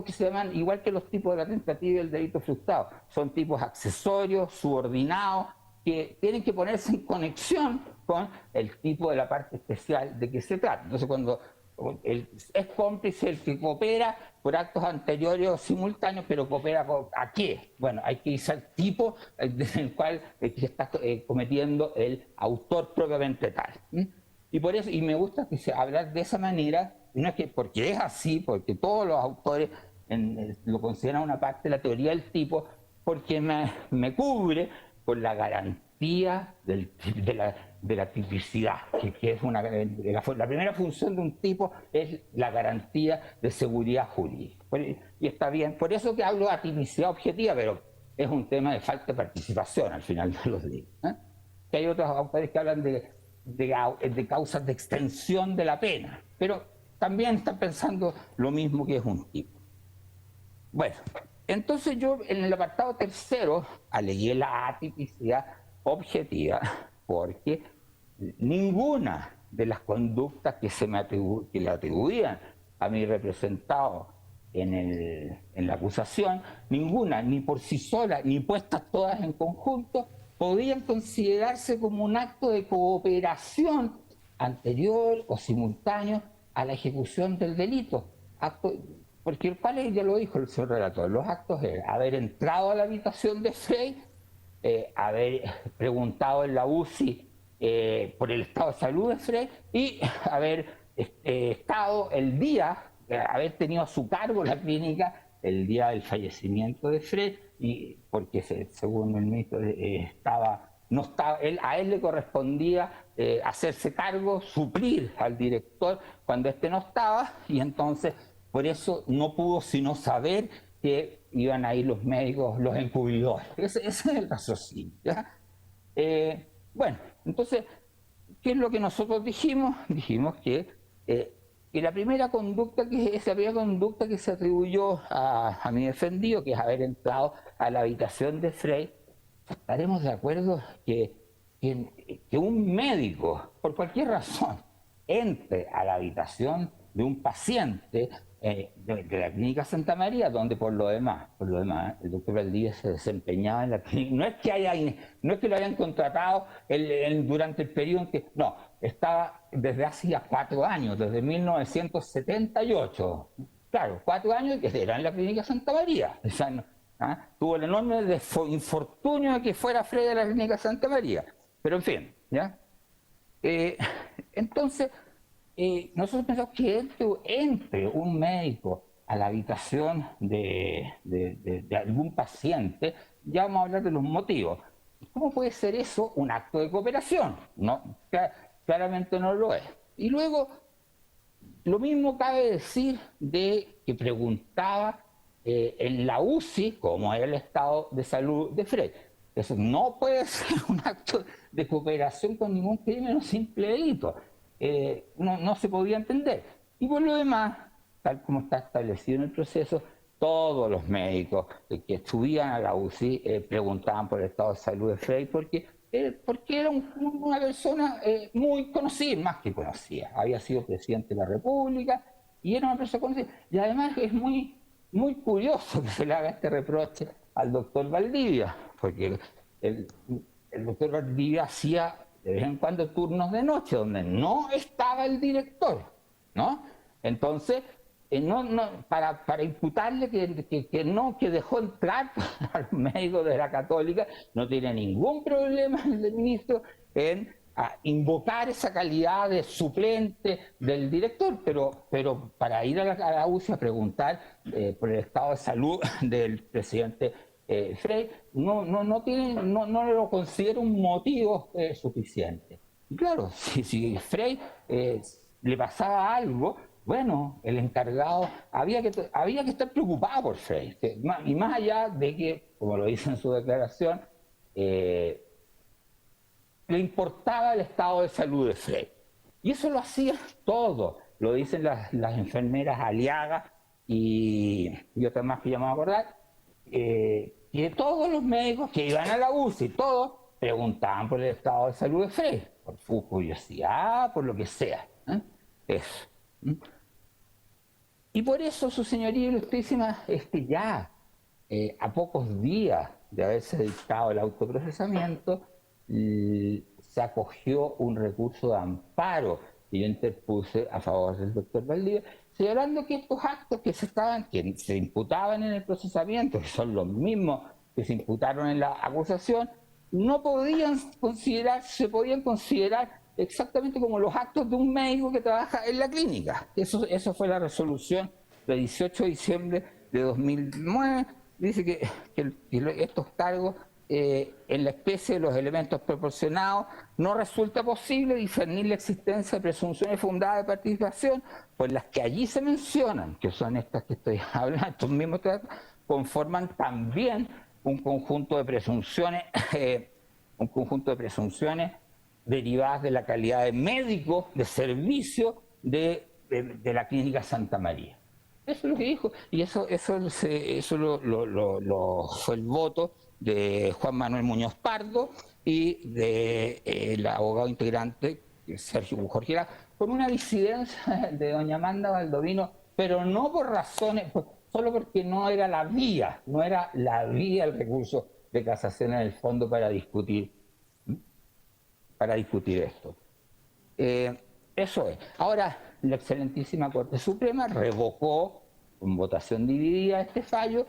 que se llaman, igual que los tipos de la tentativa y el delito frustrado, son tipos accesorios, subordinados, que tienen que ponerse en conexión con el tipo de la parte especial de que se trata. Entonces, cuando es cómplice el que coopera por actos anteriores o simultáneos, pero coopera ¿a qué? Bueno, hay que irse al tipo en el cual se está cometiendo el autor propiamente tal. Y por eso, y me gusta que se hablar de esa manera, no es que porque es así, porque todos los autores lo consideran una parte de la teoría del tipo, porque me cubre con la garantía de la tipicidad, que es la primera función de un tipo es la garantía de seguridad jurídica. Y está bien, por eso que hablo de atipicidad objetiva, pero es un tema de falta de participación al final de los días. Que hay otros autores que hablan de causas de extensión de la pena, pero también están pensando lo mismo que es un tipo. Bueno, entonces yo en el apartado tercero alegué la atipicidad objetiva porque ninguna de las conductas que le atribuían a mi representado en la acusación, ninguna, ni por sí sola, ni puestas todas en conjunto, podían considerarse como un acto de cooperación anterior o simultáneo a la ejecución del delito. Porque ya lo dijo el señor relator, los actos eran haber entrado a la habitación de Frey, haber preguntado en la UCI por el estado de salud de Frey y haber estado el día, haber tenido a su cargo la clínica el día del fallecimiento de Frey, y porque según el ministro a él le correspondía hacerse cargo, suplir al director cuando éste no estaba, y entonces por eso no pudo sino saber que iban a ir los médicos, los encubridores. Ese es el raciocinio. Bueno, entonces, ¿qué es lo que nosotros dijimos? Dijimos que la primera conducta que se atribuyó a mi defendido, que es haber entrado a la habitación de Frey, estaremos de acuerdo que un médico, por cualquier razón, entre a la habitación de un paciente de la clínica Santa María, donde por lo demás, el doctor Valdivia se desempeñaba en la clínica. No es que lo hayan contratado durante el periodo en que, no, estaba desde hacía 4 años, desde 1978. Claro, 4 años que era en la clínica Santa María. O sea, tuvo el enorme infortunio de que fuera Frey de la clínica Santa María. Pero en fin, ¿ya? Entonces, nosotros pensamos que entre un médico a la habitación de algún paciente, ya vamos a hablar de los motivos. ¿Cómo puede ser eso un acto de cooperación? No, claramente no lo es. Y luego, lo mismo cabe decir de que preguntaba en la UCI cómo era el estado de salud de Frey. Eso no puede ser un acto de cooperación con ningún crimen o simple delito. No se podía entender. Y por lo demás, tal como está establecido en el proceso, todos los médicos que subían a la UCI preguntaban por el estado de salud de Frey porque era una persona muy conocida, más que conocida. Había sido presidente de la República y era una persona conocida. Y además es muy, muy curioso que se le haga este reproche al doctor Valdivia, porque el doctor Valdivia hacía de vez en cuando turnos de noche donde no estaba el director, ¿no? Entonces, para imputarle que dejó entrar a los médicos de la Católica, no tiene ningún problema el ministro en invocar esa calidad de suplente del director, pero para ir a la UCI a preguntar por el estado de salud del presidente Frey, no lo considero un motivo suficiente. Y claro, si Frey le pasaba algo, bueno, el encargado había que estar preocupado por Frey. Y más allá de que, como lo dice en su declaración, le importaba el estado de salud de Frey. Y eso lo hacía todo. Lo dicen las enfermeras Aliaga y otras más que ya me voy a acordar. Que todos los médicos que iban a la UCI, todos preguntaban por el estado de salud de Frey, por su curiosidad, por lo que sea. Eso. Y por eso, su señoría ilustrísima, ya a pocos días de haberse dictado el autoprocesamiento, se acogió un recurso de amparo que yo interpuse a favor del doctor Valdivia, señalando que estos actos que se imputaban en el procesamiento, que son los mismos que se imputaron en la acusación, no se podían considerar exactamente como los actos de un médico que trabaja en la clínica. Eso fue la resolución del 18 de diciembre de 2009. Dice que estos cargos en la especie de los elementos proporcionados no resulta posible discernir la existencia de presunciones fundadas de participación, pues las que allí se mencionan, que son estas que estoy hablando, estos mismos conforman también un conjunto de presunciones derivadas de la calidad de médico de servicio de la Clínica Santa María. Eso es lo que dijo, y eso fue el voto de Juan Manuel Muñoz Pardo y del abogado integrante Sergio Jorge Lara, con una disidencia de doña Amanda Baldovino, pero no por razones, solo porque no era la vía el recurso de casación en el fondo para discutir esto. Eso es. Ahora, la excelentísima Corte Suprema revocó con votación dividida este fallo,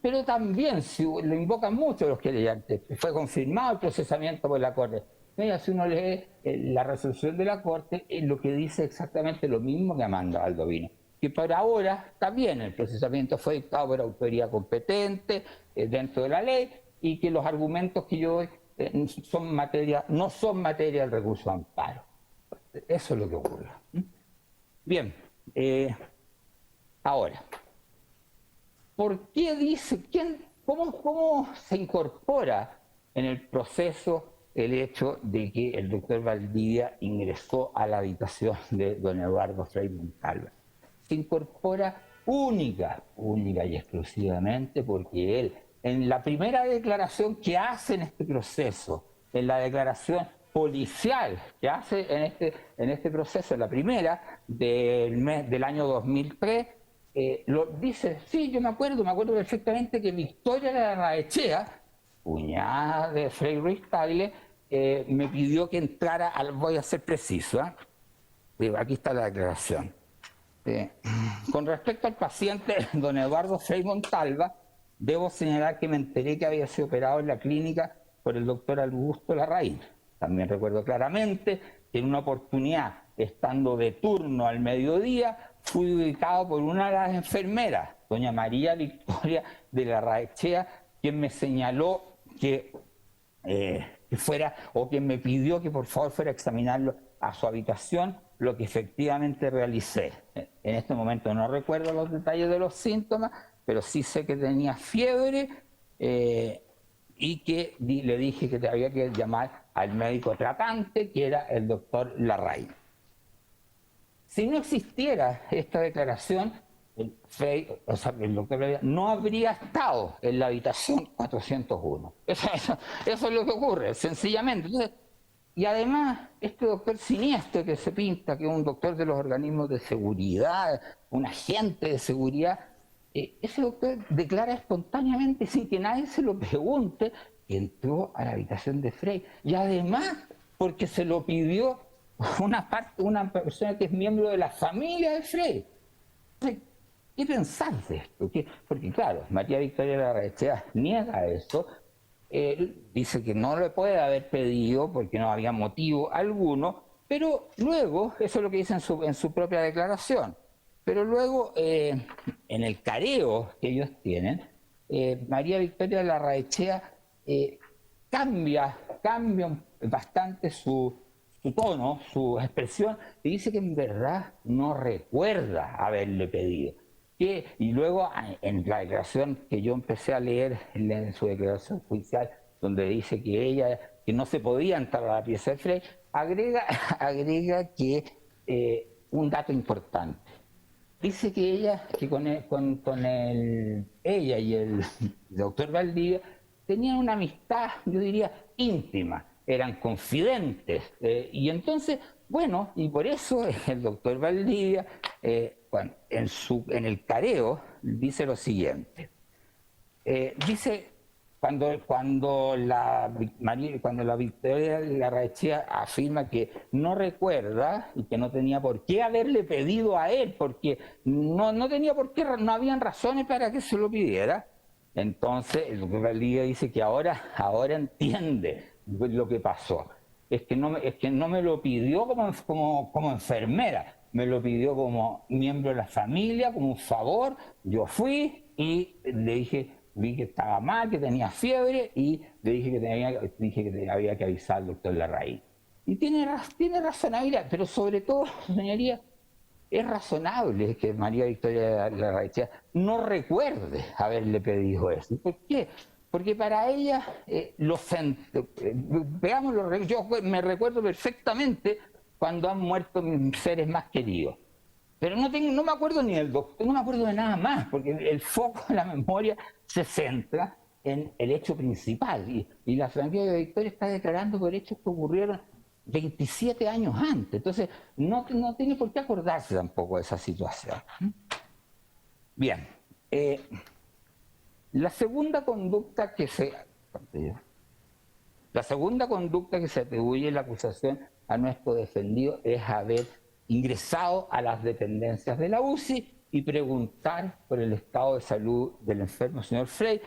pero también, si lo invocan mucho los querellantes, fue confirmado el procesamiento por la Corte. Mira, si uno lee la resolución de la Corte, lo que dice exactamente lo mismo que Amanda Baldovino, que por ahora está bien, el procesamiento fue dictado por autoridad competente dentro de la ley, y que los argumentos que yo doy no son materia del recurso de amparo. Eso es lo que ocurre. Bien, ahora, ¿por qué cómo se incorpora en el proceso el hecho de que el doctor Valdivia ingresó a la habitación de don Eduardo Frei Montalva? Se incorpora única y exclusivamente porque él, en la primera declaración que hace en este proceso, en la declaración policial que hace en este proceso, la primera del año 2003, lo dice, sí, yo me acuerdo perfectamente que Victoria Larraechea, cuñada de Frei Ruiz Tagle, me pidió que entrara, voy a ser preciso, aquí está la declaración. Con respecto al paciente don Eduardo Frei Montalva, debo señalar que me enteré que había sido operado en la clínica por el doctor Augusto Larraín. También recuerdo claramente que en una oportunidad, estando de turno al mediodía, fui ubicado por una de las enfermeras, doña María Victoria de Larraechea, quien me señaló que fuera, o quien me pidió que por favor fuera a examinarlo a su habitación, lo que efectivamente realicé. En este momento no recuerdo los detalles de los síntomas, pero sí sé que tenía fiebre y que le dije que había que llamar al médico tratante, que era el doctor Larraín. Si no existiera esta declaración, el doctor no habría estado en la habitación 401. Eso es lo que ocurre, sencillamente. Entonces, y además, este doctor siniestro que se pinta, que es un doctor de los organismos de seguridad, un agente de seguridad, ese doctor declara espontáneamente, sin que nadie se lo pregunte, entró a la habitación de Frey. Y además, porque se lo pidió una persona que es miembro de la familia de Frey. ¿Qué pensar de esto? Porque claro, María Victoria Larraechea niega eso, él dice que no le puede haber pedido porque no había motivo alguno, pero luego, eso es lo que dice en su propia declaración, pero luego en el careo que ellos tienen, María Victoria Larraechea cambia bastante su tono, su expresión, y dice que en verdad no recuerda haberle pedido. Y luego en la declaración que yo empecé a leer, en su declaración judicial, donde dice que ella, que no se podía entrar a la pieza de Frey, agrega que un dato importante. Dice que ella, que ella y el doctor Valdivia tenían una amistad, yo diría, íntima, eran confidentes. Y entonces, bueno, y por eso el doctor Valdivia, bueno, en el careo, dice lo siguiente. Dice, cuando la Victoria Larraechea afirma que no recuerda y que no tenía por qué haberle pedido a él, porque no tenía por qué, no habían razones para que se lo pidiera, entonces el doctor Valdivia dice que ahora entiende lo que pasó. Es que no me lo pidió como enfermera, me lo pidió como miembro de la familia, como un favor. Yo fui y le dije, vi que estaba mal, que tenía fiebre, y le dije que había que avisar al doctor Larraín. Y tiene razonabilidad, pero sobre todo, señoría, es razonable que María Victoria Larraechea no recuerde haberle pedido eso. ¿Por qué? Porque para ella, veámoslo, yo me recuerdo perfectamente cuando han muerto mis seres más queridos. Pero no me acuerdo ni del doctor, no me acuerdo de nada más, porque el foco de la memoria se centra en el hecho principal. Y la familia de Victoria está declarando por hechos que ocurrieron 27 años antes. Entonces, no tiene por qué acordarse tampoco de esa situación. Bien. La segunda conducta que se atribuye la acusación a nuestro defendido es haber ingresado a las dependencias de la UCI y preguntar por el estado de salud del enfermo señor Frey,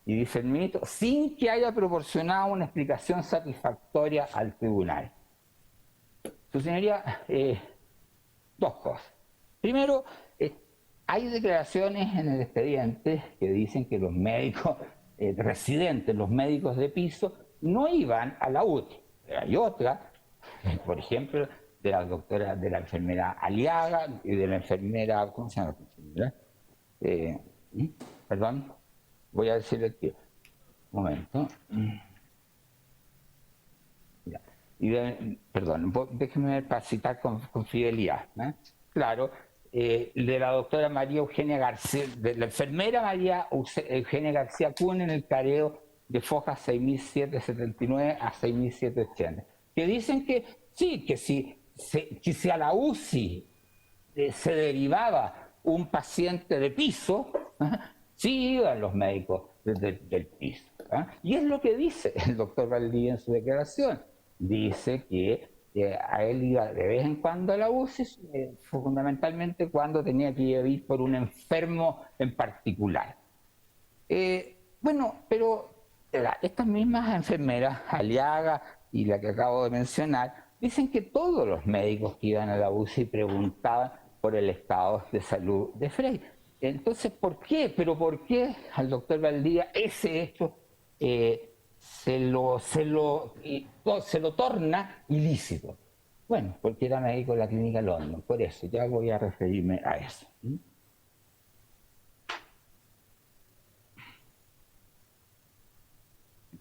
y dice el ministro, sin que haya proporcionado una explicación satisfactoria al tribunal. Su señoría, dos cosas. Primero, hay declaraciones en el expediente que dicen que los médicos residentes, los médicos de piso, no iban a la UTI. Pero hay otra, por ejemplo, de la enfermera Aliaga y de la enfermera, ¿cómo se llama la enfermera? Perdón, voy a decirle aquí. Un momento. Perdón, déjeme para citar con fidelidad. Claro, de la doctora María Eugenia García, de la enfermera María Eugenia García Kuhn en el careo de Foja 6779 a 6780, que dicen que sí, que si a la UCI se derivaba un paciente de piso, sí iban los médicos del piso. Y es lo que dice el doctor Valdivia en su declaración. Dice que a él iba de vez en cuando a la UCI, fundamentalmente cuando tenía que ir por un enfermo en particular. Bueno, pero estas mismas enfermeras, Aliaga y la que acabo de mencionar, dicen que todos los médicos que iban a la UCI preguntaban por el estado de salud de Frey. Entonces, ¿por qué? ¿Pero por qué al doctor Valdivia ese hecho se lo torna ilícito? Bueno, porque era médico de la clínica London, por eso ya voy a referirme a eso.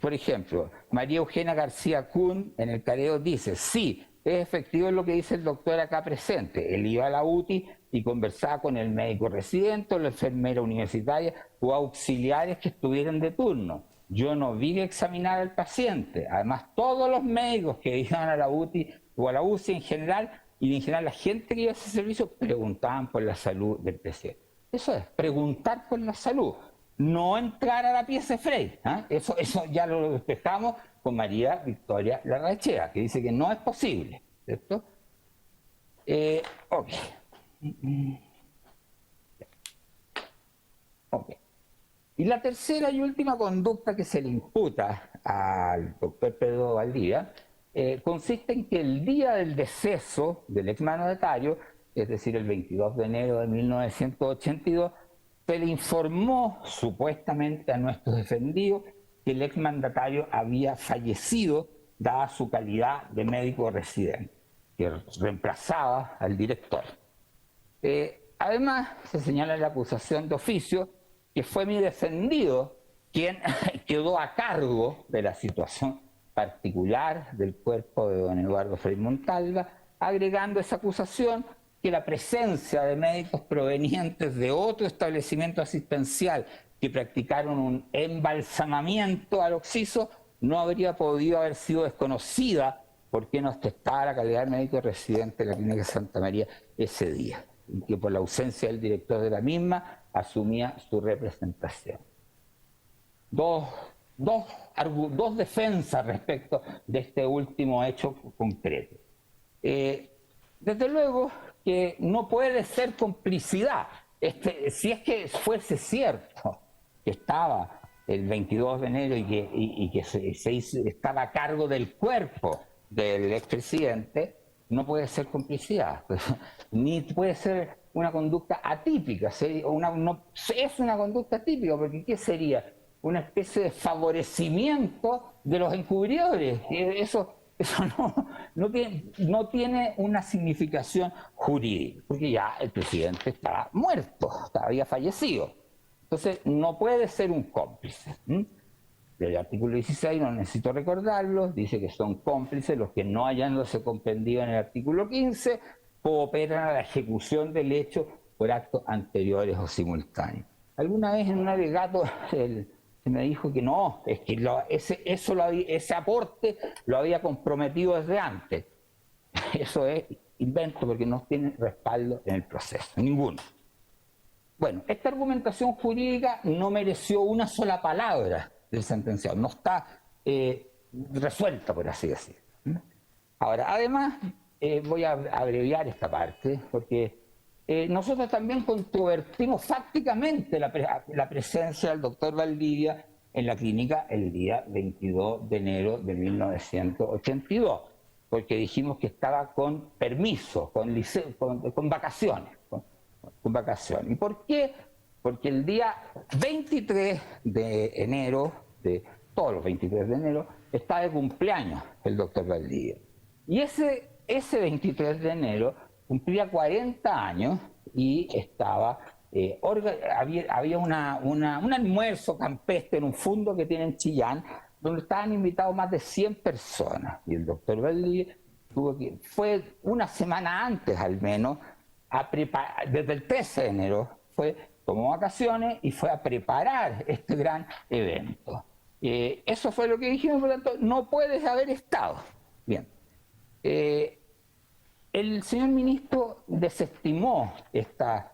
Por ejemplo, María Eugenia García Kuhn en el careo dice, sí, es efectivo lo que dice el doctor acá presente. Él iba a la UTI y conversaba con el médico residente o la enfermera universitaria o auxiliares que estuvieran de turno. Yo no vi que examinar al paciente. Además, todos los médicos que iban a la UTI o a la UCI en general, y en general la gente que iba a ese servicio, preguntaban por la salud del paciente. Eso es, preguntar por la salud. no entrar a la pieza de Frey. ¿Ah? Eso ya lo despejamos con María Victoria Larrachea, que dice que no es posible, ¿cierto? Ok. Ok. Y la tercera y última conducta que se le imputa al doctor Pedro Valdivia consiste en que el día del deceso del exmandatario, es decir, el 22 de enero de 1982, se le informó supuestamente a nuestros defendidos que el exmandatario había fallecido dada su calidad de médico residente, que reemplazaba al director. Además, se señala en la acusación de oficio que fue mi defendido quien quedó a cargo de la situación particular del cuerpo de don Eduardo Frei Montalva, agregando esa acusación que la presencia de médicos provenientes de otro establecimiento asistencial que practicaron un embalsamamiento al occiso no habría podido haber sido desconocida porque no estaba la calidad de médico residente de la Clínica Santa María ese día, y que por la ausencia del director de la misma asumía su representación. Dos defensas respecto de este último hecho concreto. Desde luego que no puede ser complicidad. Si es que fuese cierto que estaba el 22 de enero y que estaba a cargo del cuerpo del expresidente, no puede ser complicidad, ni puede ser una conducta atípica. Es una conducta atípica, porque ¿qué sería? Una especie de favorecimiento de los encubridores. Eso no tiene una significación jurídica, porque ya el presidente está muerto, había fallecido. Entonces no puede ser un cómplice. Del artículo 16, no necesito recordarlo, dice que son cómplices los que no hallándose comprendido en el artículo 15, cooperan a la ejecución del hecho por actos anteriores o simultáneos. Alguna vez en un alegato se me dijo que no, es que ese aporte lo había comprometido desde antes. Eso es invento porque no tiene respaldo en el proceso, ninguno. Bueno, esta argumentación jurídica no mereció una sola palabra del sentenciado, no está resuelta, por así decirlo. Ahora, además, voy a abreviar esta parte, porque nosotros también controvertimos fácticamente la presencia del doctor Valdivia en la clínica el día 22 de enero de 1982, porque dijimos que estaba con permiso, con vacaciones. Con vacaciones. ¿Y por qué? Porque el día 23 de enero, todos los 23 de enero, está de cumpleaños el doctor Valdivia. Y ese 23 de enero cumplía 40 años y había un almuerzo campestre en un fondo que tiene en Chillán, donde estaban invitados más de 100 personas. Y el doctor Valdivia fue una semana antes al menos, desde el 13 de enero, tomó vacaciones y fue a preparar este gran evento. Eso fue lo que dijimos, por lo tanto, no puedes haber estado. Bien. El señor ministro desestimó esta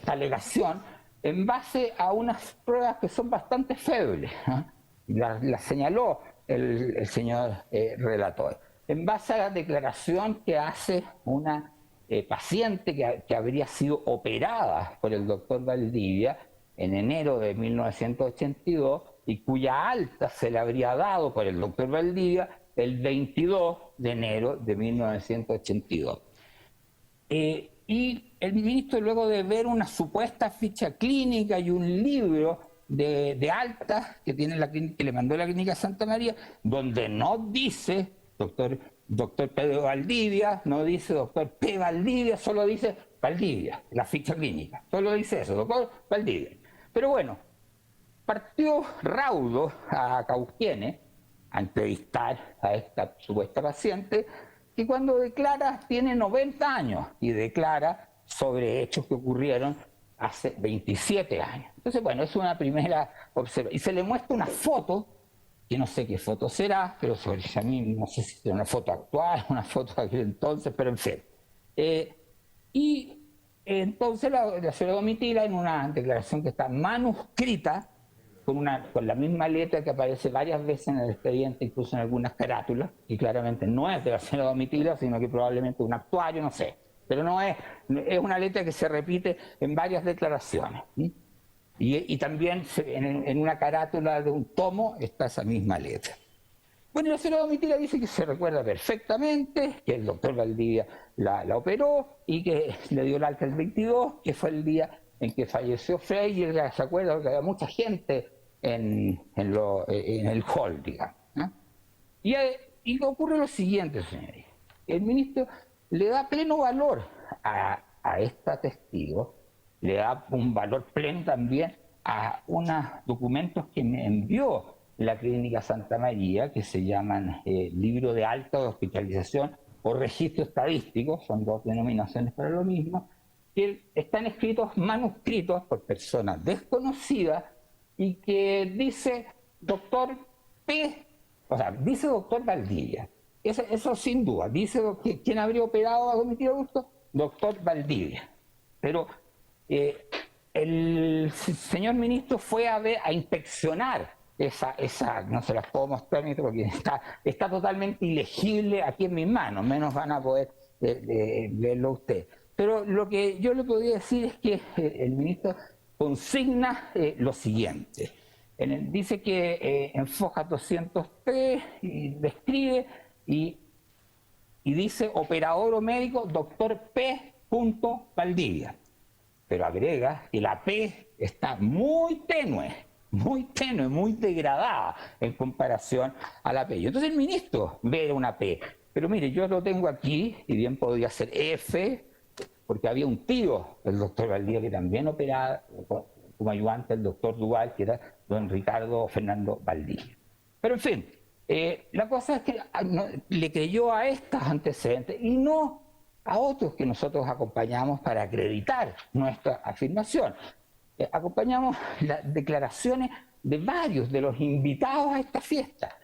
alegación en base a unas pruebas que son bastante febles. Las señaló el señor relator. En base a la declaración que hace una paciente que habría sido operada por el doctor Valdivia en enero de 1982 y cuya alta se le habría dado por el doctor Valdivia el 22 de enero de 1982. Y el ministro, luego de ver una supuesta ficha clínica y un libro de alta que le mandó la Clínica Santa María, donde no dice doctor Pedro Valdivia, no dice doctor P. Valdivia, solo dice Valdivia, la ficha clínica. Solo dice eso, doctor Valdivia. Pero bueno, partió raudo a Cauquienes a entrevistar a esta supuesta paciente, que cuando declara tiene 90 años y declara sobre hechos que ocurrieron hace 27 años. Entonces, bueno, es una primera observación. Y se le muestra una foto, que no sé qué foto será, pero sobre a mí no sé si es una foto actual, una foto de aquel entonces, pero en fin. Y Entonces la señora Domitila, en una declaración que está manuscrita, con la misma letra que aparece varias veces en el expediente, incluso en algunas carátulas, y claramente no es de la señora Domitila, sino que probablemente un actuario, no sé, pero no es, es una letra que se repite en varias declaraciones. ¿Sí? Y también en una carátula de un tomo está esa misma letra. Bueno, la señora Domitila dice que se recuerda perfectamente, que el doctor Valdivia la operó y que le dio el alta el 22, que fue el día en que falleció Frey, y ella se acuerda que había mucha gente en el hall, digamos, ¿no? Y ocurre lo siguiente, señoría. El ministro le da pleno valor a esta testigo, le da un valor pleno también a unos documentos que me envió la Clínica Santa María, que se llaman libro de alta de hospitalización o registro estadístico, son dos denominaciones para lo mismo, que están escritos, manuscritos por personas desconocidas y que dice doctor P, o sea, dice doctor Valdivia. Eso sin duda, dice quién habría operado a Domitila Augusto, doctor Valdivia. Pero el señor ministro fue a inspeccionar esa, no se las puedo mostrar porque está totalmente ilegible aquí en mis manos, menos van a poder verlo usted. Pero lo que yo le podría decir es que el ministro consigna lo siguiente. Dice que en Foja 203 y describe y dice operador o médico doctor P. Valdivia, pero agrega que la P está muy tenue, muy degradada en comparación a la P. Y entonces el ministro ve una P, pero mire, yo lo tengo aquí y bien podría ser F, porque había un tío del doctor Valdivia que también operaba como ayudante del doctor Duval, que era don Ricardo Fernando Valdivia. Pero en fin, la cosa es que le creyó a estos antecedentes y no a otros que nosotros acompañamos para acreditar nuestra afirmación. Acompañamos las declaraciones de varios de los invitados a esta fiesta,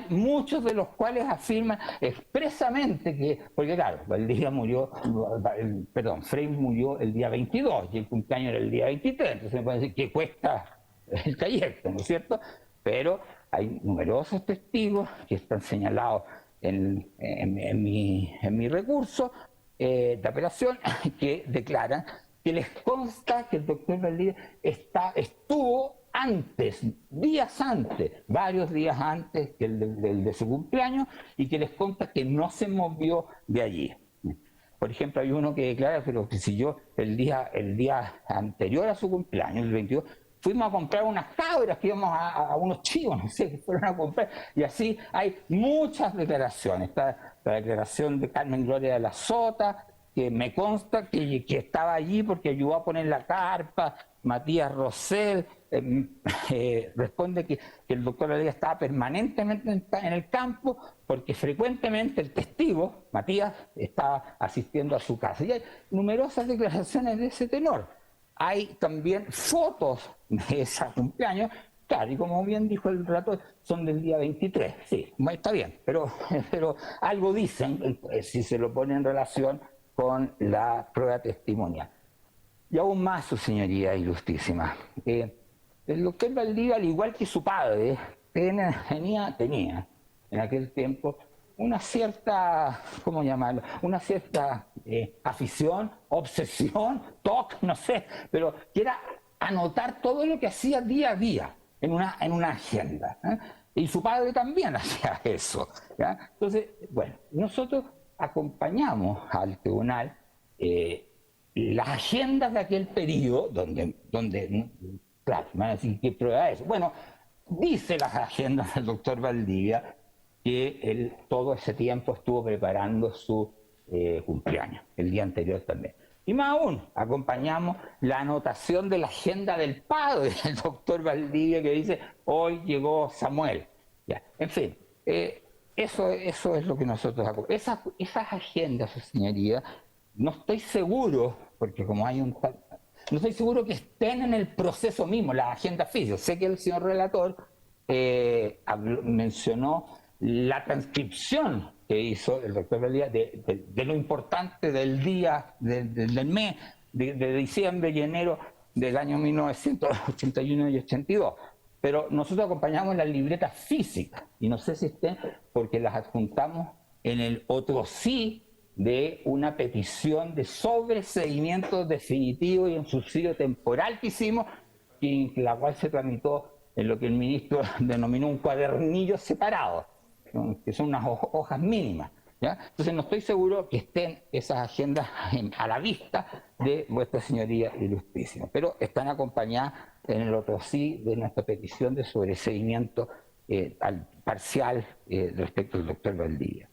muchos de los cuales afirman expresamente que, porque claro, Valdivia murió, perdón, Frey murió el día 22 y el cumpleaños era el día 23, entonces me pueden decir que cuesta el trayecto, ¿no es cierto? Pero hay numerosos testigos que están señalados en mi recurso de apelación que declaran que les consta que el doctor Valdivia estuvo antes, días antes, varios días antes que el de su cumpleaños, y que les consta que no se movió de allí. Por ejemplo, hay uno que declara que si yo el día anterior a su cumpleaños, el 22, fuimos a comprar unas cabras, que íbamos a unos chivos, no sé, que fueron a comprar, y así hay muchas declaraciones. Está la declaración de Carmen Gloria de la Sota, que me consta que estaba allí porque ayudó a poner la carpa. Matías Rosell responde que el doctor Valdivia estaba permanentemente en el campo porque frecuentemente el testigo, Matías, estaba asistiendo a su casa. Y hay numerosas declaraciones de ese tenor. Hay también fotos de ese cumpleaños, claro, y como bien dijo el relator, son del día 23, sí, está bien, pero algo dicen si se lo pone en relación con la prueba testimonial. Y aún más, su señoría ilustrísima. El doctor Valdivia, al igual que su padre, tenía en aquel tiempo una cierta, ¿cómo llamarlo? Una cierta afición, obsesión, toque, no sé, pero que era anotar todo lo que hacía día a día en una agenda. Y su padre también hacía eso. ¿Ya? Entonces, bueno, nosotros acompañamos al tribunal las agendas de aquel periodo, donde claro, me van a decir, ¿qué prueba es? Bueno, dice las agendas del doctor Valdivia que él todo ese tiempo estuvo preparando su cumpleaños, el día anterior también. Y más aún, acompañamos la anotación de la agenda del padre del doctor Valdivia que dice, hoy llegó Samuel. Ya. En fin, eso es lo que nosotros acompañamos. Esas agendas, su señoría, no estoy seguro, porque como hay no estoy seguro que estén en el proceso mismo, la agenda física. Sé que el señor relator mencionó la transcripción que hizo el doctor Valdivia de lo importante del día, del mes, de diciembre y enero del año 1981 y 82. Pero nosotros acompañamos las libretas físicas, y no sé si estén, porque las adjuntamos en el otro sí de una petición de sobreseguimiento definitivo y un subsidio temporal que hicimos, la cual se tramitó en lo que el ministro denominó un cuadernillo separado, que son unas hojas mínimas, ¿ya? Entonces no estoy seguro que estén esas agendas a la vista de vuestra señoría ilustrísima, pero están acompañadas en el otro sí de nuestra petición de sobreseguimiento parcial respecto al doctor Valdivia.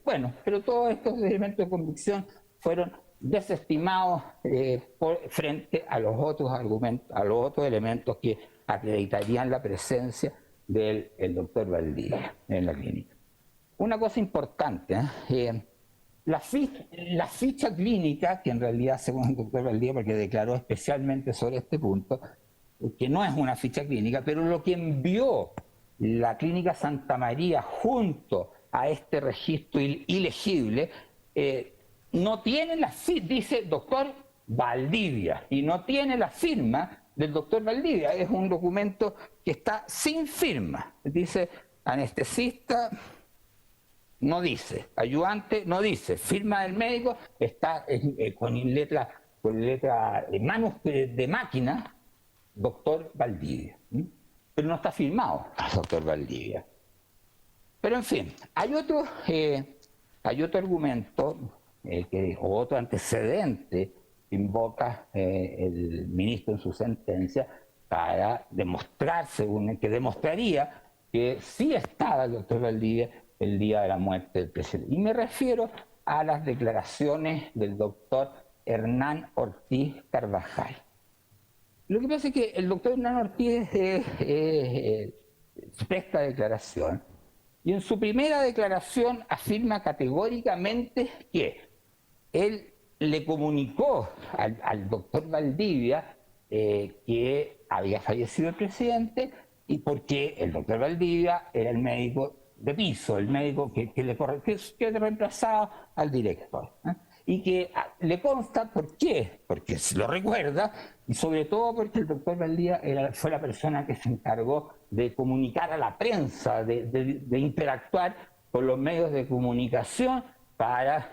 Bueno, pero todos estos elementos de convicción fueron desestimados frente a los otros argumentos, a los otros elementos que acreditarían la presencia del doctor Valdivia en la clínica. Una cosa importante, la ficha clínica, que en realidad según el doctor Valdivia, porque declaró especialmente sobre este punto, que no es una ficha clínica, pero lo que envió la Clínica Santa María junto a este registro ilegible, no tiene la firma, dice doctor Valdivia, y no tiene la firma del doctor Valdivia, es un documento que está sin firma, dice anestesista, no dice, ayudante, no dice, firma del médico, está con letra manos de máquina, doctor Valdivia, pero no está firmado doctor Valdivia. Pero en fin, hay otro argumento, o otro antecedente que invoca el ministro en su sentencia para demostrar, según que demostraría que sí estaba el doctor Valdivia el día de la muerte del presidente. Y me refiero a las declaraciones del doctor Hernán Ortiz Carvajal. Lo que pasa es que el doctor Hernán Ortiz presta declaración, y en su primera declaración afirma categóricamente que él le comunicó al doctor Valdivia que había fallecido el presidente, y porque el doctor Valdivia era el médico de piso, el médico que reemplazaba al director, y que le consta por qué, porque se lo recuerda, y sobre todo porque el doctor Valdivia fue la persona que se encargó de comunicar a la prensa, de interactuar con los medios de comunicación para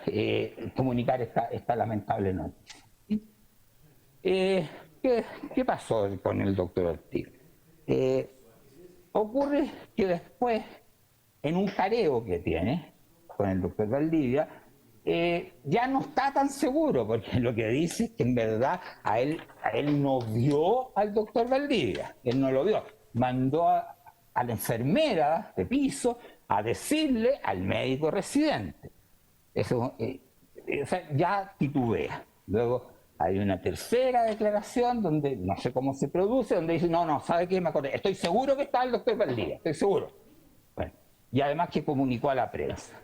comunicar esta lamentable noticia. ¿Qué pasó con el doctor Ortiz? Ocurre que después, en un careo que tiene con el doctor Valdivia, ya no está tan seguro, porque lo que dice es que en verdad a él no vio al doctor Valdivia, él no lo vio, mandó a la enfermera de piso a decirle al médico residente. Eso ya titubea. Luego hay una tercera declaración donde no sé cómo se produce, donde dice, no, ¿sabe qué? Me acordé, estoy seguro que está el doctor Valdivia, estoy seguro. Bueno, y además que comunicó a la prensa.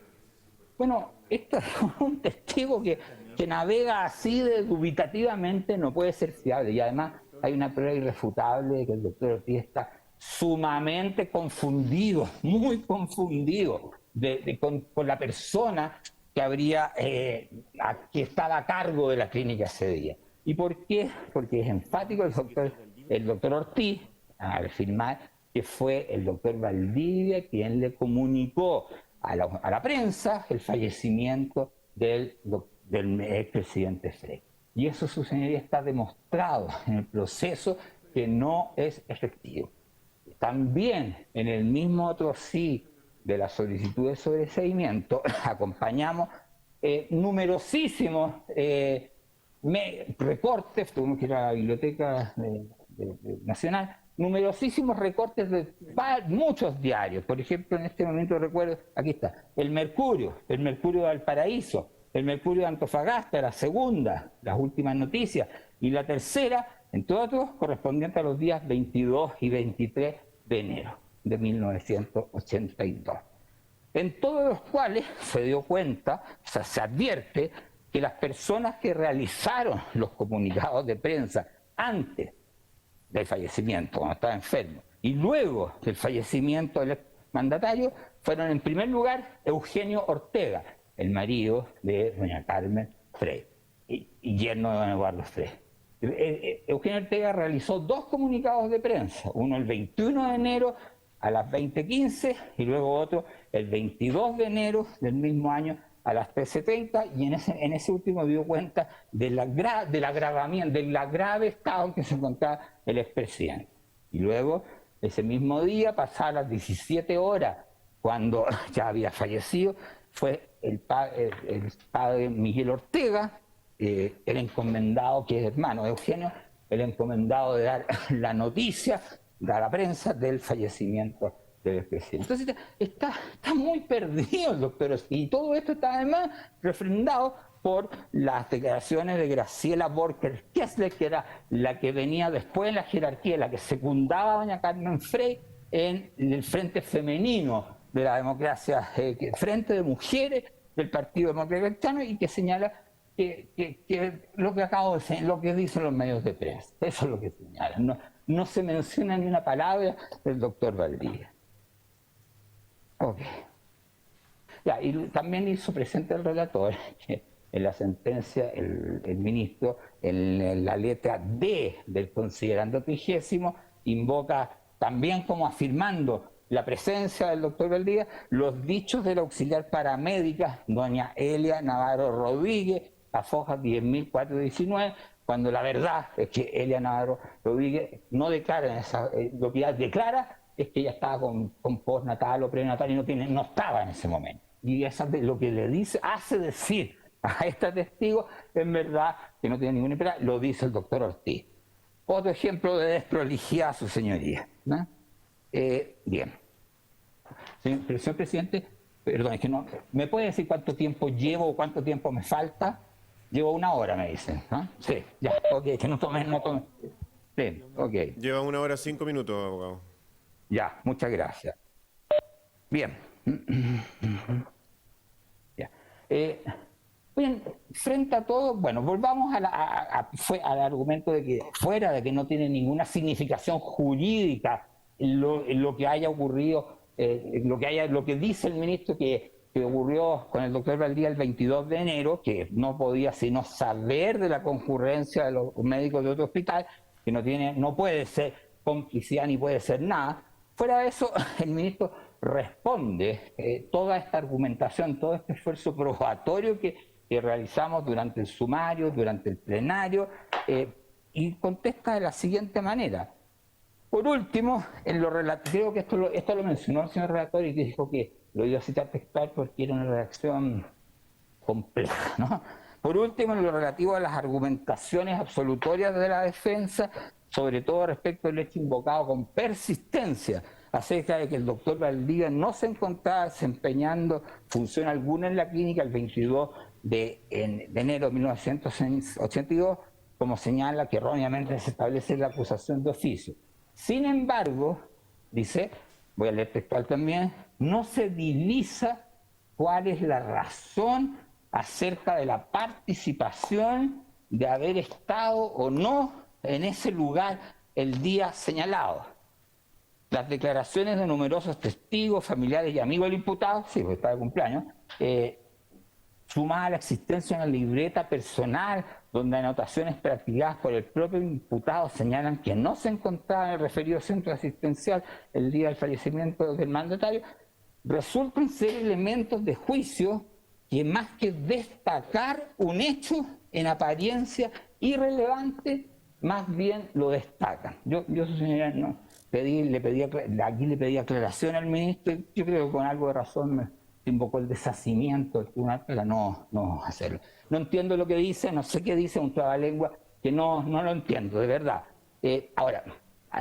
Bueno, esto es un testigo que navega así dubitativamente, no puede ser fiable, y además hay una prueba irrefutable de que el doctor Ortiz está sumamente confundido, muy confundido con la persona que estaba a cargo de la clínica ese día. ¿Y por qué? Porque es enfático el doctor Ortiz al afirmar que fue el doctor Valdivia quien le comunicó a la prensa el fallecimiento del expresidente Frey. Y eso, su señoría, está demostrado en el proceso que no es efectivo. También en el mismo otro sí de la solicitud de sobreseguimiento acompañamos numerosísimos recortes, tuvimos que ir a la Biblioteca Nacional, numerosísimos recortes de muchos diarios. Por ejemplo, en este momento recuerdo, aquí está, el Mercurio de Valparaíso, el Mercurio de Antofagasta, la segunda, las últimas noticias, y la tercera, entre otros, correspondiente a los días 22 y 23 de enero de 1982. En todos los cuales se dio cuenta, o sea, se advierte que las personas que realizaron los comunicados de prensa antes del fallecimiento, cuando estaba enfermo, y luego del fallecimiento del mandatario, fueron en primer lugar Eugenio Ortega, el marido de doña Carmen Frey, y yerno de don Eduardo Frey. Eugenio Ortega realizó 2 comunicados de prensa, uno el 21 de enero a las 20:15 y luego otro el 22 de enero del mismo año a las 13:30, y en ese último dio cuenta del agravamiento, del grave estado en que se encontraba el expresidente. Y luego, ese mismo día, pasadas las 17 horas, cuando ya había fallecido, fue el padre Miguel Ortega, el encomendado, que es hermano de Eugenio, el encomendado de dar la noticia a la prensa del fallecimiento del expresidente. Entonces está muy perdido el doctor, y todo esto está además refrendado por las declaraciones de Graciela Borker Kessler, que era la que venía después en la jerarquía, la que secundaba a doña Carmen Frey en el frente femenino de la democracia, frente de mujeres del Partido Demócrata Cristiano, y que señala que lo que acabo de decir, lo que dicen los medios de prensa, eso es lo que señalan. No se menciona ni una palabra del doctor Valdivia. Ok. Ya, y también hizo presente el relator que en la sentencia el ministro, en la letra D del considerando 30, invoca también como afirmando la presencia del doctor Valdivia los dichos del auxiliar paramédica doña Elia Navarro Rodríguez, a fojas 10.419, cuando la verdad es que Elia Navarro Rodríguez no declara lo que ella declara es que ella estaba con postnatal o prenatal y no estaba en ese momento. Y eso es lo que le dice, hace decir a este testigo, en verdad, que no tiene ninguna esperanza, lo dice el doctor Ortiz. Otro ejemplo de desprolijidad, su señoría, ¿no? Bien. Señor presidente, perdón, es que no, ¿me puede decir cuánto tiempo llevo o cuánto tiempo me falta? Llevo 1 hora, me dicen, ¿no? Sí, ya, ok, que no tome. Sí, ok. Lleva 1 hora 5 minutos, abogado. Ya, muchas gracias. Bien. Ya. Bien, frente a todo, bueno, volvamos al argumento de que fuera de que no tiene ninguna significación jurídica lo que haya ocurrido, lo que dice el ministro que ocurrió con el doctor Valdivia el 22 de enero, que no podía sino saber de la concurrencia de los médicos de otro hospital, que no puede ser complicidad ni puede ser nada. Fuera de eso, el ministro responde toda esta argumentación, todo este esfuerzo probatorio que realizamos durante el sumario, durante el plenario, y contesta de la siguiente manera. Por último, creo que esto lo mencionó el señor relator y que dijo que lo iba a citar textual porque era una redacción compleja, ¿no? Por último, en lo relativo a las argumentaciones absolutorias de la defensa, sobre todo respecto al hecho invocado con persistencia acerca de que el doctor Valdivia no se encontraba desempeñando función alguna en la clínica el 22 de enero de 1982, como señala que erróneamente se establece la acusación de oficio. Sin embargo, dice, voy a leer textual también, no se divisa cuál es la razón acerca de la participación de haber estado o no en ese lugar el día señalado. Las declaraciones de numerosos testigos, familiares y amigos del imputado, sí, porque está de cumpleaños, sumada a la existencia de una libreta personal donde anotaciones practicadas por el propio imputado señalan que no se encontraba en el referido centro asistencial el día del fallecimiento del mandatario, resultan ser elementos de juicio que más que destacar un hecho en apariencia irrelevante, más bien lo destacan. Yo su señoría, no, aquí le pedí aclaración al ministro, y yo creo que con algo de razón me invocó el deshacimiento del tribunal para no hacerlo. No entiendo lo que dice, no sé qué dice, un trabalengua que no lo entiendo, de verdad. Ahora,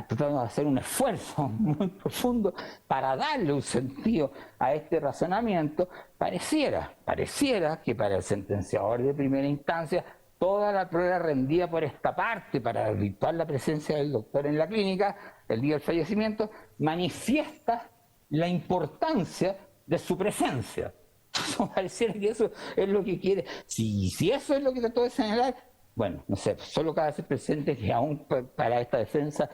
tratando de hacer un esfuerzo muy profundo para darle un sentido a este razonamiento, pareciera que para el sentenciador de primera instancia toda la prueba rendida por esta parte para virtuar la presencia del doctor en la clínica el día del fallecimiento manifiesta la importancia de su presencia. Pareciera que eso es lo que quiere. Si eso es lo que trató de señalar, bueno, no sé, solo cabe hacer presente que aunque para esta defensa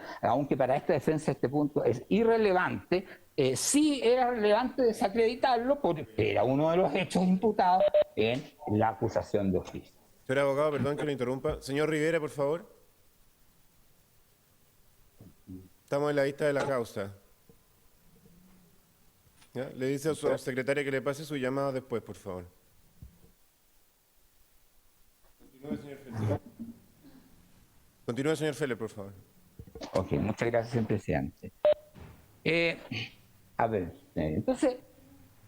este punto es irrelevante, sí era relevante desacreditarlo porque era uno de los hechos imputados en la acusación de oficio. Espera, abogado, perdón que lo interrumpa. Señor Rivera, por favor. Estamos en la vista de la causa. ¿Ya? Le dice a su secretaria que le pase su llamada después, por favor. Continúe, señor Feller. Continúe, señor Feller, por favor. Ok, muchas gracias, señor presidente. A ver, entonces,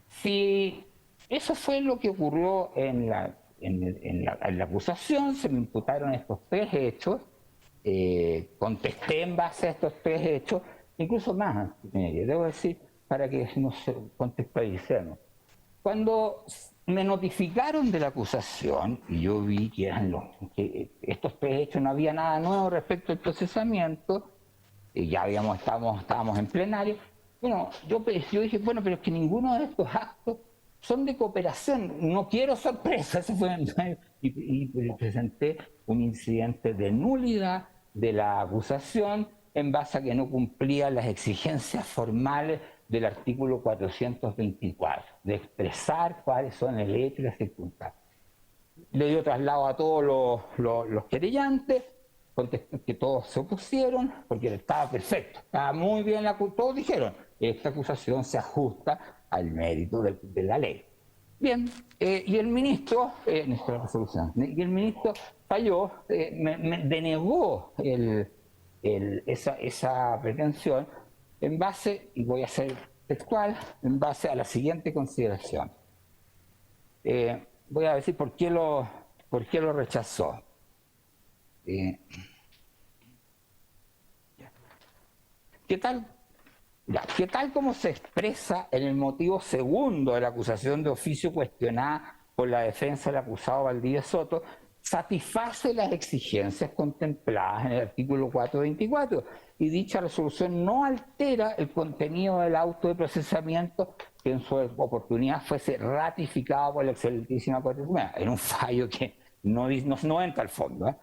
si eso fue lo que ocurrió en la acusación, se me imputaron estos tres hechos, contesté en base a estos tres hechos, incluso más, debo decir, para que nos contextualicemos. Cuando me notificaron de la acusación, y yo vi que que estos tres hechos no había nada nuevo respecto al procesamiento, y ya estábamos en plenario, bueno, yo dije, bueno, pero es que ninguno de estos actos son de cooperación, no quiero sorpresa, eso fue, y presenté un incidente de nulidad de la acusación en base a que no cumplía las exigencias formales del artículo 424, de expresar cuáles son el hecho y las circunstancias. Le dio traslado a todos los querellantes, que todos se opusieron, porque estaba perfecto, estaba muy bien, todos dijeron, esta acusación se ajusta al mérito de la ley. Bien, y el ministro, nuestra resolución, y el ministro falló, me denegó esa pretensión en base, y voy a ser textual, en base a la siguiente consideración. Voy a decir por qué lo rechazó. ¿Qué tal? ¿Qué tal como se expresa en el motivo segundo de la acusación de oficio cuestionada por la defensa del acusado Valdivia Soto, satisface las exigencias contempladas en el artículo 424 y dicha resolución no altera el contenido del auto de procesamiento que en su oportunidad fuese ratificado por la excelentísima Corte Suprema, en un fallo que no entra al fondo,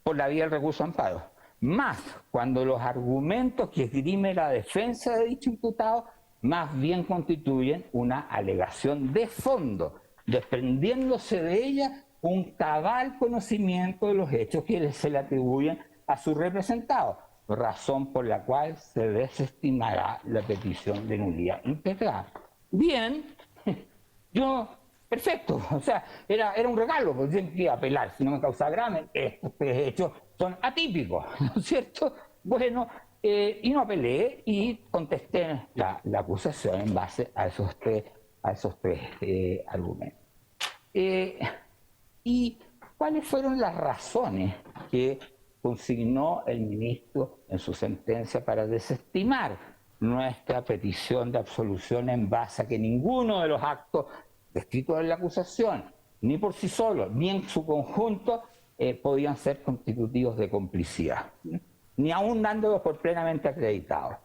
por la vía del recurso de amparo. Más cuando los argumentos que esgrime la defensa de dicho imputado más bien constituyen una alegación de fondo, desprendiéndose de ella un cabal conocimiento de los hechos que se le atribuyen a su representado, razón por la cual se desestimará la petición de nulidad integrada. Bien, yo, perfecto, o sea, era un regalo, porque yo iba a apelar, si no me causaba grave, estos hechos son atípicos, ¿no es cierto? Bueno, y no apelé y contesté la acusación en base a esos tres argumentos. ¿Y cuáles fueron las razones que consignó el ministro en su sentencia para desestimar nuestra petición de absolución en base a que ninguno de los actos descritos en la acusación, ni por sí solos, ni en su conjunto, podían ser constitutivos de complicidad, ni aún dándolos por plenamente acreditados?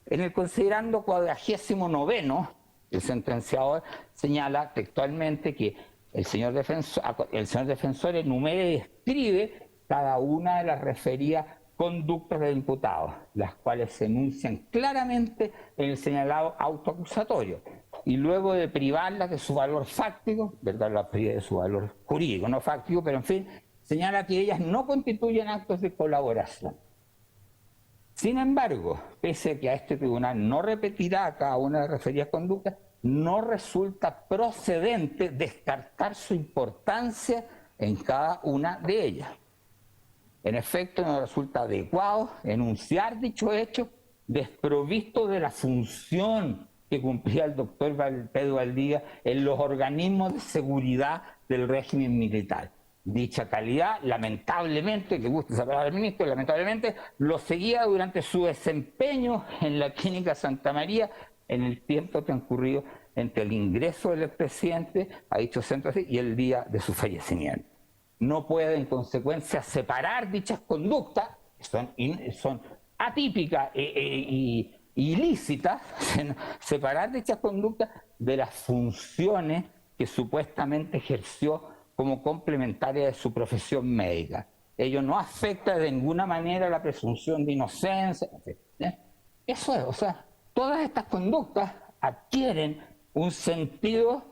En el considerando 49, el sentenciador señala textualmente que el señor defensor enumera y describe cada una de las referidas conductas del imputado, las cuales se enuncian claramente en el señalado auto acusatorio, y luego de privarlas de su valor fáctico, ¿verdad? La priva de su valor jurídico, no fáctico, pero en fin, señala que ellas no constituyen actos de colaboración. Sin embargo, pese a que a este tribunal no repetirá cada una de las referidas conductas, no resulta procedente descartar su importancia en cada una de ellas. En efecto, no resulta adecuado enunciar dicho hecho desprovisto de la función que cumplía el doctor Pedro Valdivia en los organismos de seguridad del régimen militar. Dicha calidad, lamentablemente, que gusta esa palabra del ministro, lamentablemente lo seguía durante su desempeño en la Clínica Santa María en el tiempo transcurrido entre el ingreso del expresidente a dicho centro y el día de su fallecimiento. No puede, en consecuencia, separar dichas conductas, que son atípicas e ilícitas, separar dichas conductas de las funciones que supuestamente ejerció como complementaria de su profesión médica. Ello no afecta de ninguna manera la presunción de inocencia. Eso es, o sea, todas estas conductas adquieren un sentido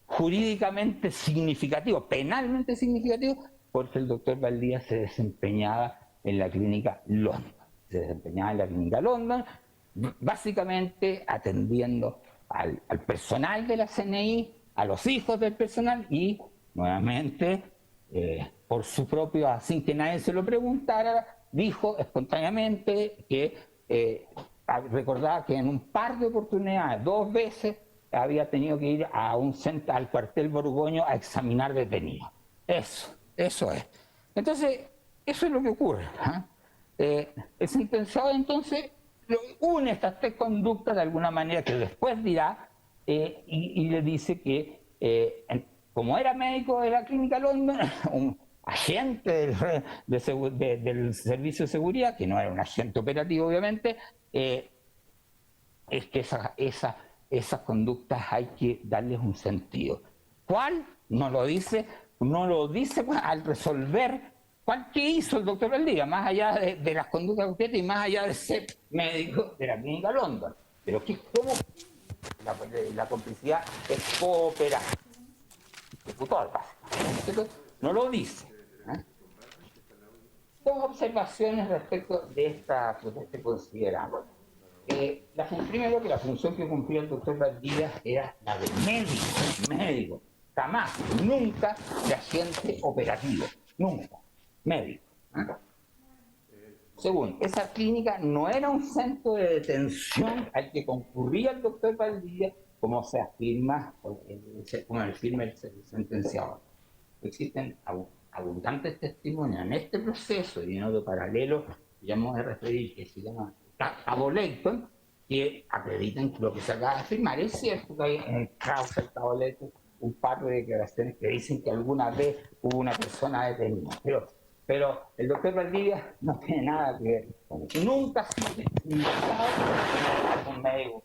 jurídicamente significativo, penalmente significativo, porque el doctor Valdía se desempeñaba en la clínica London. Se desempeñaba en la clínica London, básicamente atendiendo al personal de la CNI, a los hijos del personal y, nuevamente, por su propio, sin que nadie se lo preguntara, dijo espontáneamente que recordaba que en un par de oportunidades, 2 veces, había tenido que ir a un centro, al cuartel Borgoño a examinar detenidos. Eso es. Entonces, eso es lo que ocurre. El sentenciado entonces une estas 3 conductas de alguna manera que después dirá y le dice que como era médico de la clínica London, un agente del servicio de seguridad, que no era un agente operativo obviamente, es que esas conductas hay que darles un sentido. ¿Cuál? No lo dice pues, al resolver qué hizo el doctor Valdivia, más allá de las conductas concretas y más allá de ser médico de la clínica London. Pero ¿cómo la complicidad es cooperativa? Ejecutor, básicamente. No lo dice. Dos observaciones respecto de este considerado. Primero que la función que cumplía el doctor Valdivia era la de médico, jamás, nunca de agente operativo, nunca, médico. Segundo, esa clínica no era un centro de detención al que concurría el doctor Valdivia, como se afirma, como afirma el sentenciado. Existen abundantes testimonios en este proceso y en otro paralelo, que ya vamos a referir, que se llama Cabo Leighton, que acreditan lo que se acaba de afirmar. Es cierto que hay en el causa del Cabo Leighton un par de declaraciones que dicen que alguna vez hubo una persona detenida, pero el doctor Valdivia no tiene nada que ver con eso. Nunca ha sido investigado por algún médico.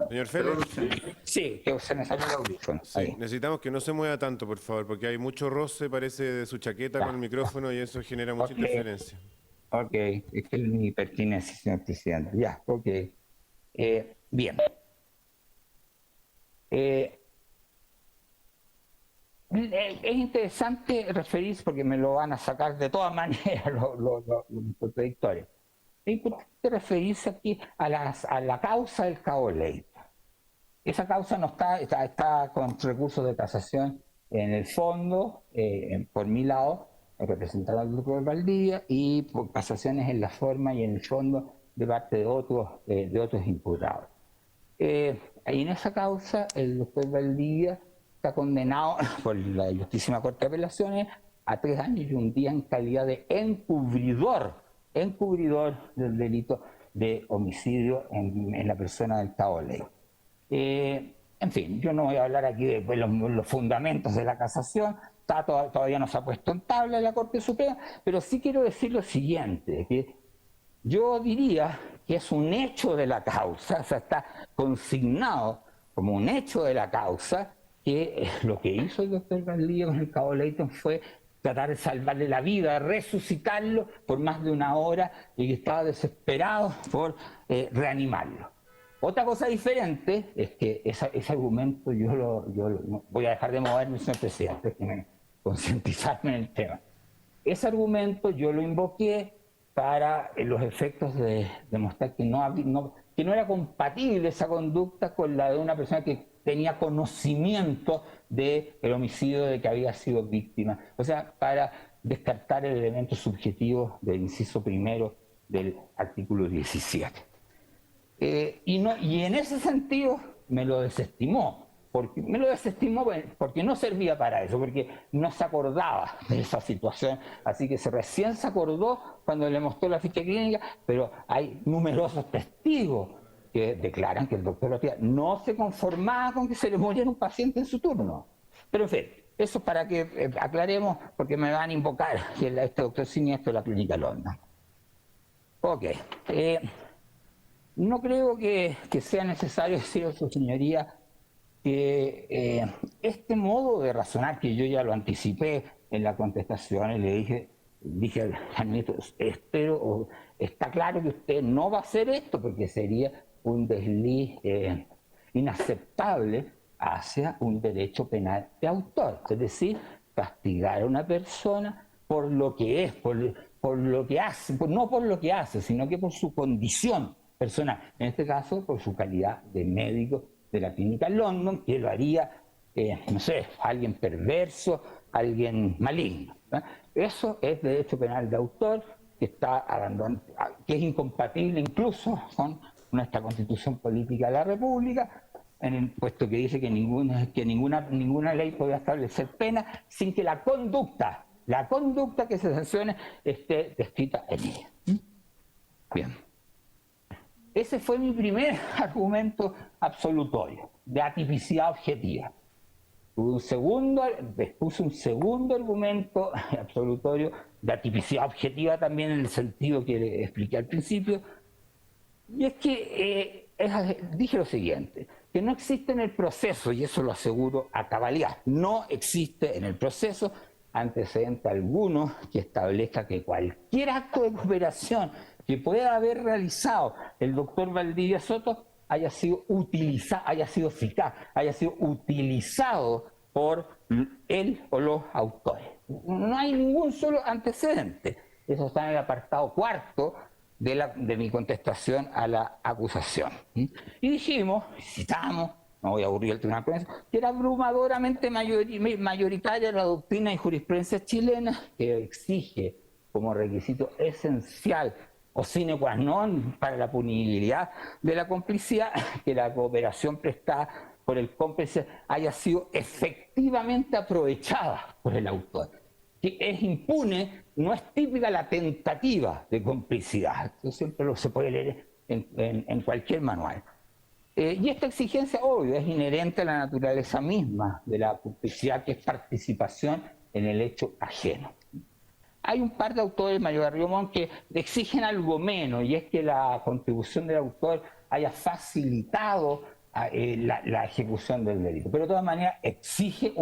Señor Félix. Sí, que se me salió el audífono. Sí, necesitamos que no se mueva tanto, por favor, porque hay mucho roce, parece, de su chaqueta con el micrófono y eso genera mucha interferencia. Ok, es que mi pertinencia, señor presidente. Ya, ok. Bien. Es interesante referirse, porque me lo van a sacar de todas maneras los contradictorios. Es importante referirse aquí a la causa del Cabo Leighton. Esa causa no está con recursos de casación en el fondo, por mi lado, representado al grupo de Valdivia, y por casaciones en la forma y en el fondo de parte de otros imputados. Y en esa causa, el doctor Valdivia está condenado por la Justísima Corte de Apelaciones a 3 años y 1 día en calidad de encubridor del delito de homicidio en la persona del Cabo Leighton. En fin, yo no voy a hablar aquí de los fundamentos de la casación, todavía no se ha puesto en tabla la Corte Suprema, pero sí quiero decir lo siguiente, que yo diría que es un hecho de la causa, o sea, está consignado como un hecho de la causa, que lo que hizo el doctor Valdivia con el Cabo Leighton fue tratar de salvarle la vida, resucitarlo por más de 1 hora y que estaba desesperado por reanimarlo. Otra cosa diferente es que ese argumento no, voy a dejar de moverme, señor presidente, concientizarme en el tema. Ese argumento yo lo invoqué para los efectos de demostrar que no era compatible esa conducta con la de una persona que tenía conocimiento del homicidio de que había sido víctima. O sea, para descartar el elemento subjetivo del inciso primero del artículo 17. Y en ese sentido me lo desestimó. Porque no servía para eso, porque no se acordaba de esa situación, así que recién se acordó cuando le mostró la ficha clínica, pero hay numerosos testigos que declaran que el doctor Lotía no se conformaba con que se le muriera un paciente en su turno. Pero en fin, eso para que aclaremos, porque me van a invocar que este doctor siniestro de la clínica London. Ok. No creo que sea necesario decir a su señoría que este modo de razonar, que yo ya lo anticipé en la contestación y le dije al ministro, está claro que usted no va a hacer esto porque sería un desliz inaceptable hacia un derecho penal de autor, es decir, castigar a una persona por lo que es, por lo que hace, no por lo que hace, sino que por su condición personal, en este caso por su calidad de médico de la clínica London, que lo haría, no sé, alguien perverso, alguien maligno, ¿eh? Eso es derecho penal de autor, que que es incompatible incluso con nuestra Constitución Política de la República, puesto que dice que ninguna ley puede establecer pena sin que la conducta que se sancione esté descrita en ella. Bien. Ese fue mi primer argumento absolutorio, de atipicidad objetiva. Puse un segundo argumento absolutorio de atipicidad objetiva también en el sentido que le expliqué al principio, y es que dije lo siguiente, que no existe en el proceso, y eso lo aseguro a cabalidad, no existe en el proceso antecedente alguno que establezca que cualquier acto de cooperación que pueda haber realizado el doctor Valdivia Soto haya sido eficaz, haya sido utilizado por él o los autores. No hay ningún solo antecedente. Eso está en el apartado cuarto de mi contestación a la acusación. Y dijimos, citamos, no voy a aburrir el tribunal con eso, que era abrumadoramente mayoritaria la doctrina y jurisprudencia chilena que exige como requisito esencial o sine qua non para la punibilidad de la complicidad que la cooperación prestada por el cómplice haya sido efectivamente aprovechada por el autor. Que es impune, no es típica la tentativa de complicidad. Eso siempre se puede leer en cualquier manual. Y esta exigencia, obvio, es inherente a la naturaleza misma de la complicidad, que es participación en el hecho ajeno. Hay un par de autores, Mario Garriomón, que exigen algo menos, y es que la contribución del autor haya facilitado la ejecución del delito. Pero de todas maneras exige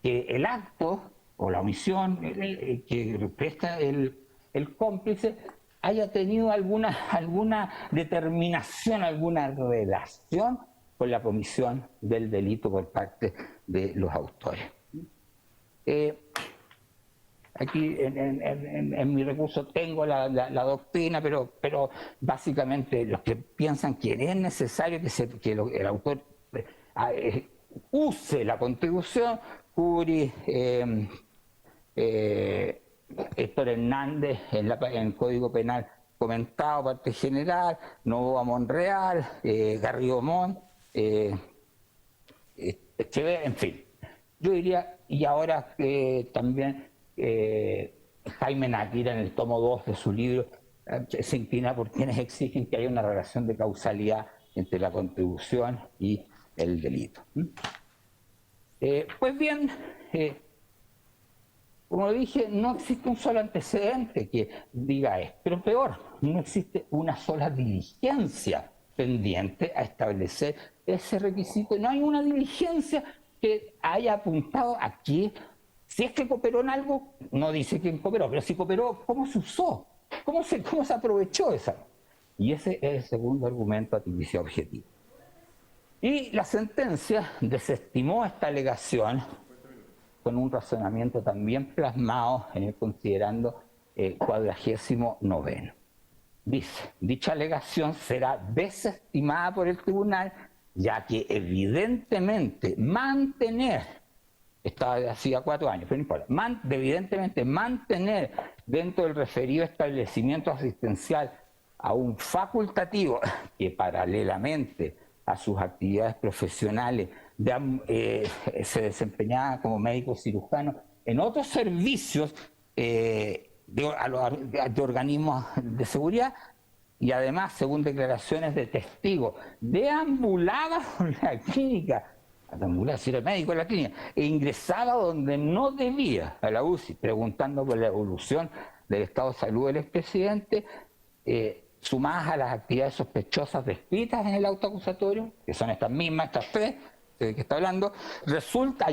que el acto o la omisión que presta el cómplice haya tenido alguna determinación, alguna relación con la comisión del delito por parte de los autores. Aquí en mi recurso tengo la doctrina, pero básicamente los que piensan que es necesario que el autor use la contribución, Curi, Héctor Hernández en el Código Penal comentado, parte general, Novoa Monreal, Garrido Montt, Echeverría, en fin. Yo diría, y ahora también Jaime Nakira en el tomo 2 de su libro se inclina por quienes exigen que haya una relación de causalidad entre la contribución y el delito. Pues bien, como dije, no existe un solo antecedente que diga esto, pero peor, no existe una sola diligencia pendiente a establecer ese requisito. No hay una diligencia que haya apuntado a que, si es que cooperó en algo, no dice quién cooperó, pero si cooperó, ¿cómo se usó? ¿Cómo se aprovechó esa? Y ese es el segundo argumento a atipicidad objetiva. Y la sentencia desestimó esta alegación con un razonamiento también plasmado en el considerando 49. Dice, dicha alegación será desestimada por el tribunal, ya que evidentemente estaba así a 4 años, pero no importa, evidentemente mantener dentro del referido establecimiento asistencial a un facultativo que paralelamente a sus actividades profesionales se desempeñaba como médico cirujano en otros servicios de organismos de seguridad, y además, según declaraciones de testigos, deambulaba por la clínica, si era médico en la clínica, e ingresaba donde no debía, a la UCI, preguntando por la evolución del estado de salud del expresidente, sumadas a las actividades sospechosas descritas en el auto acusatorio, que son estas mismas, estas tres de que está hablando, resulta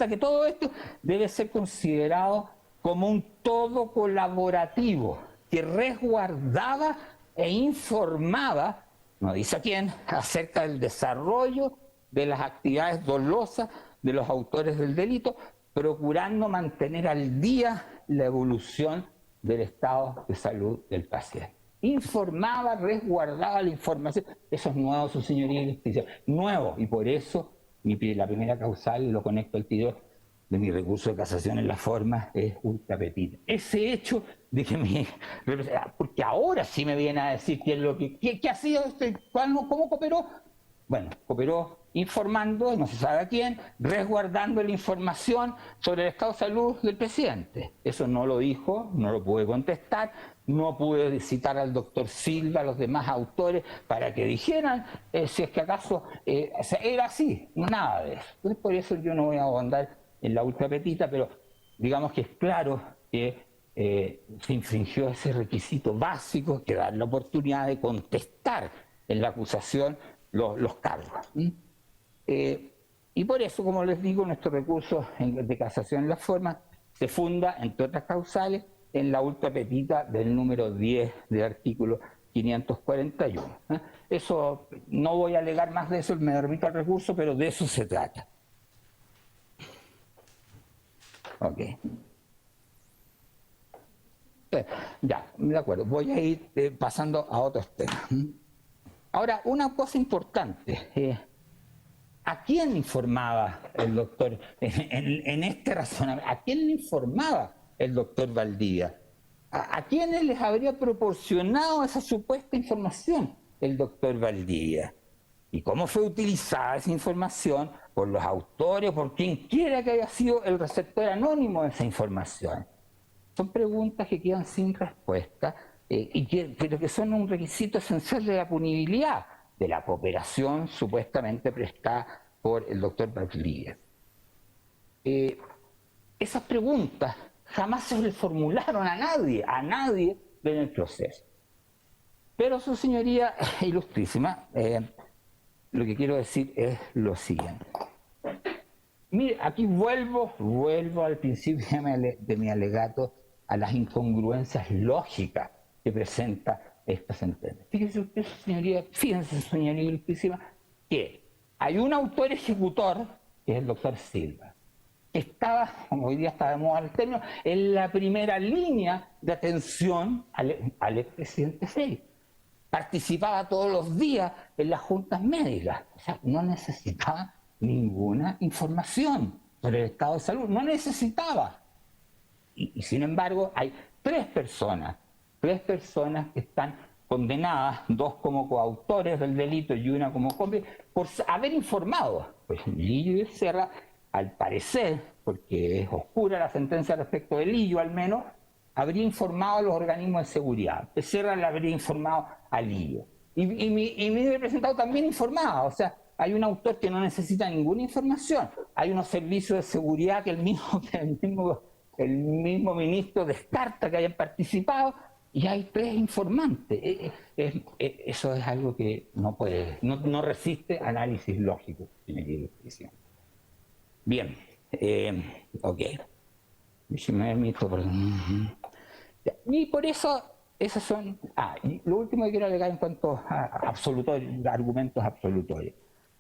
que todo esto debe ser considerado como un todo colaborativo que resguardaba e informaba no dice a quién, acerca del desarrollo de las actividades dolosas de los autores del delito, procurando mantener al día la evolución del estado de salud del paciente. Informaba, resguardaba la información. Eso es nuevo, su señoría de justicia. Nuevo, y por eso la primera causal, y lo conecto al tiro de mi recurso de casación en la forma, es ultra petita. Ese hecho de que porque ahora sí me viene a decir qué ha sido, cómo cooperó. Bueno, cooperó informando, no se sabe a quién, resguardando la información sobre el estado de salud del presidente. Eso no lo dijo, no lo pude contestar, no pude citar al doctor Silva, a los demás autores, para que dijeran si es que acaso era así, nada de eso. Entonces, por eso yo no voy a ahondar en la ultrapetita, pero digamos que es claro que se infringió ese requisito básico, que da la oportunidad de contestar en la acusación los cargos. Y por eso, como les digo, nuestro recurso de casación en la forma se funda, entre otras causales, en la ultrapetita del número 10 del artículo 541. Eso, no voy a alegar más de eso, me remito al recurso, pero de eso se trata. Ok. Ya, de acuerdo. Voy a ir pasando a otros temas. Ahora, una cosa importante. ¿A quién informaba el doctor en este razonamiento? ¿A quién le informaba el doctor Valdivia? ¿A quiénes les habría proporcionado esa supuesta información el doctor Valdivia? ¿Y cómo fue utilizada esa información por los autores, por quien quiera que haya sido el receptor anónimo de esa información? Son preguntas que quedan sin respuesta, pero que son un requisito esencial de la punibilidad de la cooperación supuestamente prestada por el doctor Valdivia. Esas preguntas jamás se le formularon a nadie en el proceso. Pero su señoría ilustrísima, lo que quiero decir es lo siguiente. Mire, aquí vuelvo al principio de mi alegato a las incongruencias lógicas que presenta esta sentencia. Fíjense usted, señoría ilustrísima, que hay un autor ejecutor, que es el doctor Silva, que estaba, como hoy día está de moda el término, en la primera línea de atención al expresidente Frey. Participaba todos los días en las juntas médicas, o sea, no necesitaba ninguna información sobre el estado de salud, no necesitaba. Y sin embargo, hay tres personas que están condenadas, dos como coautores del delito y una como cómplice, por haber informado. Pues Lillo y Becerra, al parecer, porque es oscura la sentencia respecto de Lillo al menos, habría informado a los organismos de seguridad. Becerra le habría informado a Lillo. Y mi representado también informaba, o sea, hay un autor que no necesita ninguna información, hay unos servicios de seguridad que el mismo ministro descarta que hayan participado, y hay tres informantes. Eso es algo que no resiste análisis lógico, señoría justicia. Bien, ok. Y por eso, esas son... y lo último que quiero alegar en cuanto a argumentos absolutorios.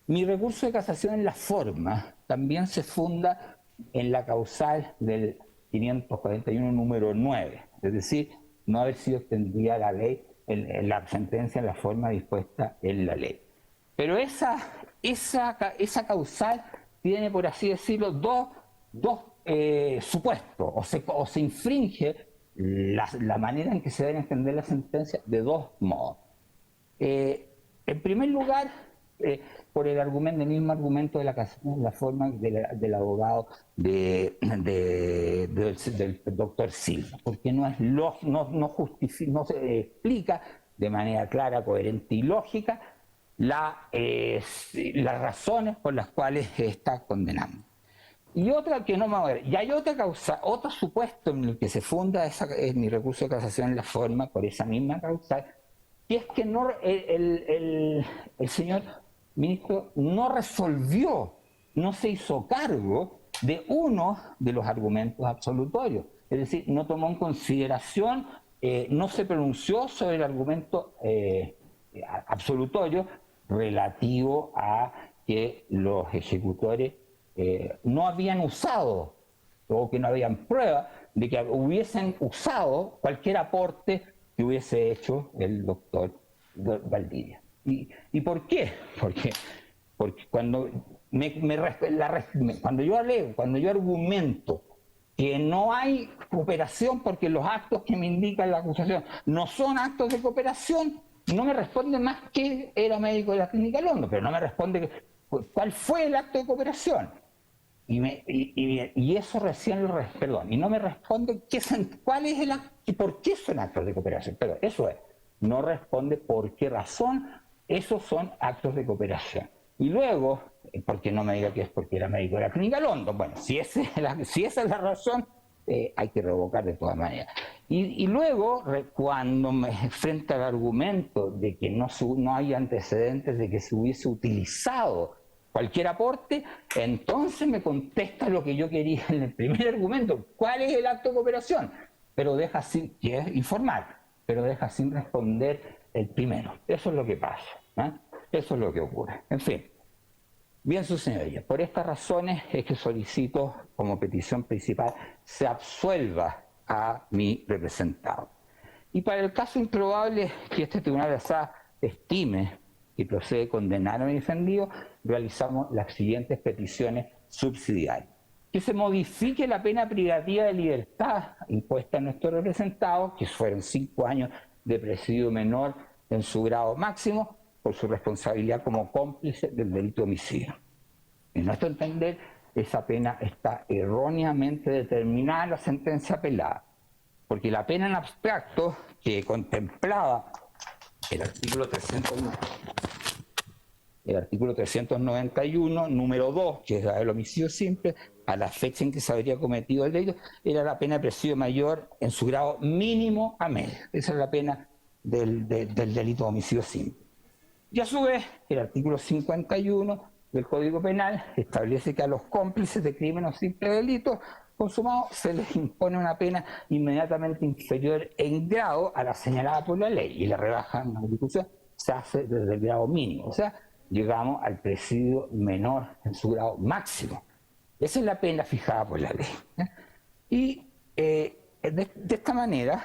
Mi recurso de casación en la forma también se funda en la causal del 541 número 9, es decir, no haber sido extendida la ley, la sentencia en la forma dispuesta en la ley. Pero esa causal tiene, por así decirlo, dos supuestos, o se infringe la manera en que se debe entender la sentencia de dos modos. En primer lugar, por el mismo argumento de la casación, la forma del abogado del doctor Silva, porque no se explica de manera clara, coherente y lógica las razones por las cuales está condenando. Y otra que no me voy a ver. Y hay otra causa, otro supuesto en el que se funda es mi recurso de casación en la forma, por esa misma causa, que es que el señor ministro no resolvió, no se hizo cargo de uno de los argumentos absolutorios. Es decir, no tomó en consideración, no se pronunció sobre el argumento absolutorio relativo a que los ejecutores no habían usado o que no habían prueba de que hubiesen usado cualquier aporte que hubiese hecho el doctor Valdivia. ¿Y por qué? Porque cuando, cuando yo argumento que no hay cooperación porque los actos que me indican la acusación no son actos de cooperación, no me responde más que era médico de la Clínica Londo, pero no me responde cuál fue el acto de cooperación. Y eso recién perdón, y no me responde cuál es el acto y por qué son actos de cooperación. Pero eso es, no responde por qué razón esos son actos de cooperación. Y luego, porque no me diga que es porque era médico de la Clínica Londo, bueno, si esa es la razón, hay que revocar de todas maneras. Y luego, cuando me enfrenta al argumento de que no hay antecedentes de que se hubiese utilizado cualquier aporte, entonces me contesta lo que yo quería en el primer argumento. ¿Cuál es el acto de cooperación? Pero deja sin, que es informal, pero deja sin responder el primero. Eso es lo que pasa, ¿eh? Eso es lo que ocurre. En fin, bien, su señoría, por estas razones es que solicito como petición principal se absuelva a mi representado. Y para el caso improbable que este tribunal de Alzada estime que procede condenar a mi defendido, realizamos las siguientes peticiones subsidiarias. Que se modifique la pena privativa de libertad impuesta a nuestro representado, que fueron 5 años de presidio menor en su grado máximo, por su responsabilidad como cómplice del delito de homicidio. En nuestro entender, esa pena está erróneamente determinada en la sentencia apelada, porque la pena en abstracto que contemplaba el artículo 391, número 2, que es la del homicidio simple, a la fecha en que se habría cometido el delito, era la pena de presidio mayor en su grado mínimo a medio. Esa es la pena del delito de homicidio simple. Y a su vez, el artículo 51 del Código Penal establece que a los cómplices de crimen o simple delito consumado se les impone una pena inmediatamente inferior en grado a la señalada por la ley, y la rebaja en la ejecución se hace desde el grado mínimo, o sea, llegamos al presidio menor en su grado máximo. Esa es la pena fijada por la ley. Y de esta manera,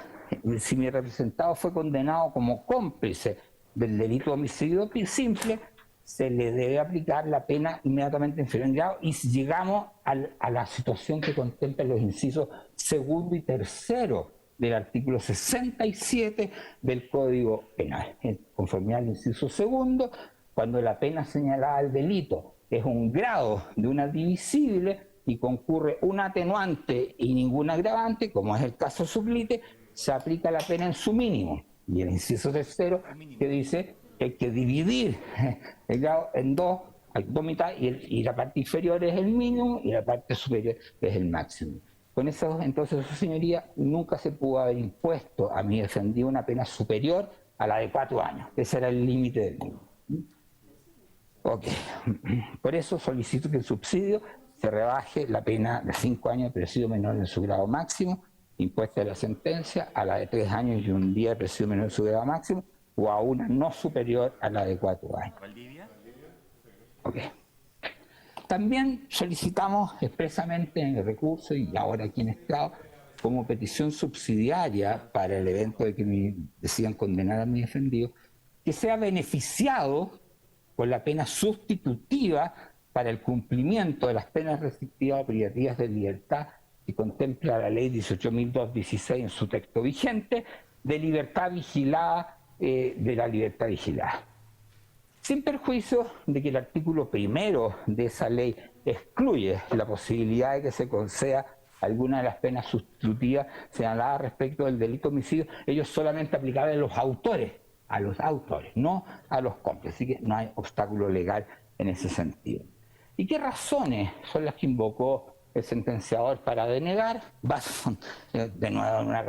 si mi representado fue condenado como cómplice del delito de homicidio simple, se le debe aplicar la pena inmediatamente inferior en grado, y llegamos a la situación que contempla los incisos segundo y tercero del artículo 67 del Código Penal. En conformidad al inciso segundo, cuando la pena señalada al delito es un grado de una divisible y concurre un atenuante y ningún agravante, como es el caso sublite, se aplica la pena en su mínimo. Y el inciso tercero que dice que hay que dividir el grado en dos mitades, y la parte inferior es el mínimo y la parte superior es el máximo. Con eso, entonces, su señoría, nunca se pudo haber impuesto a mi defendido una pena superior a la de 4 años. Ese era el límite del mínimo. Ok. Por eso solicito que el subsidio se rebaje la pena de 5 años de presidio menor en su grado máximo, impuesta de la sentencia, a la de 3 años y 1 día de presidio menor en su grado máximo, o a una no superior a la de 4 años. Ok. También solicitamos expresamente en el recurso, y ahora aquí en estado, como petición subsidiaria para el evento de que me decidan condenar a mi defendido, que sea beneficiado con la pena sustitutiva para el cumplimiento de las penas restrictivas o privativas de libertad que contempla la ley 18.216 en su texto vigente, de libertad vigilada, de la libertad vigilada. Sin perjuicio de que el artículo primero de esa ley excluye la posibilidad de que se conceda alguna de las penas sustitutivas señaladas respecto del delito de homicidio, ellos solamente aplicables a los autores, no a los cómplices, así que no hay obstáculo legal en ese sentido. ¿Y qué razones son las que invocó el sentenciador para denegar? De nuevo en una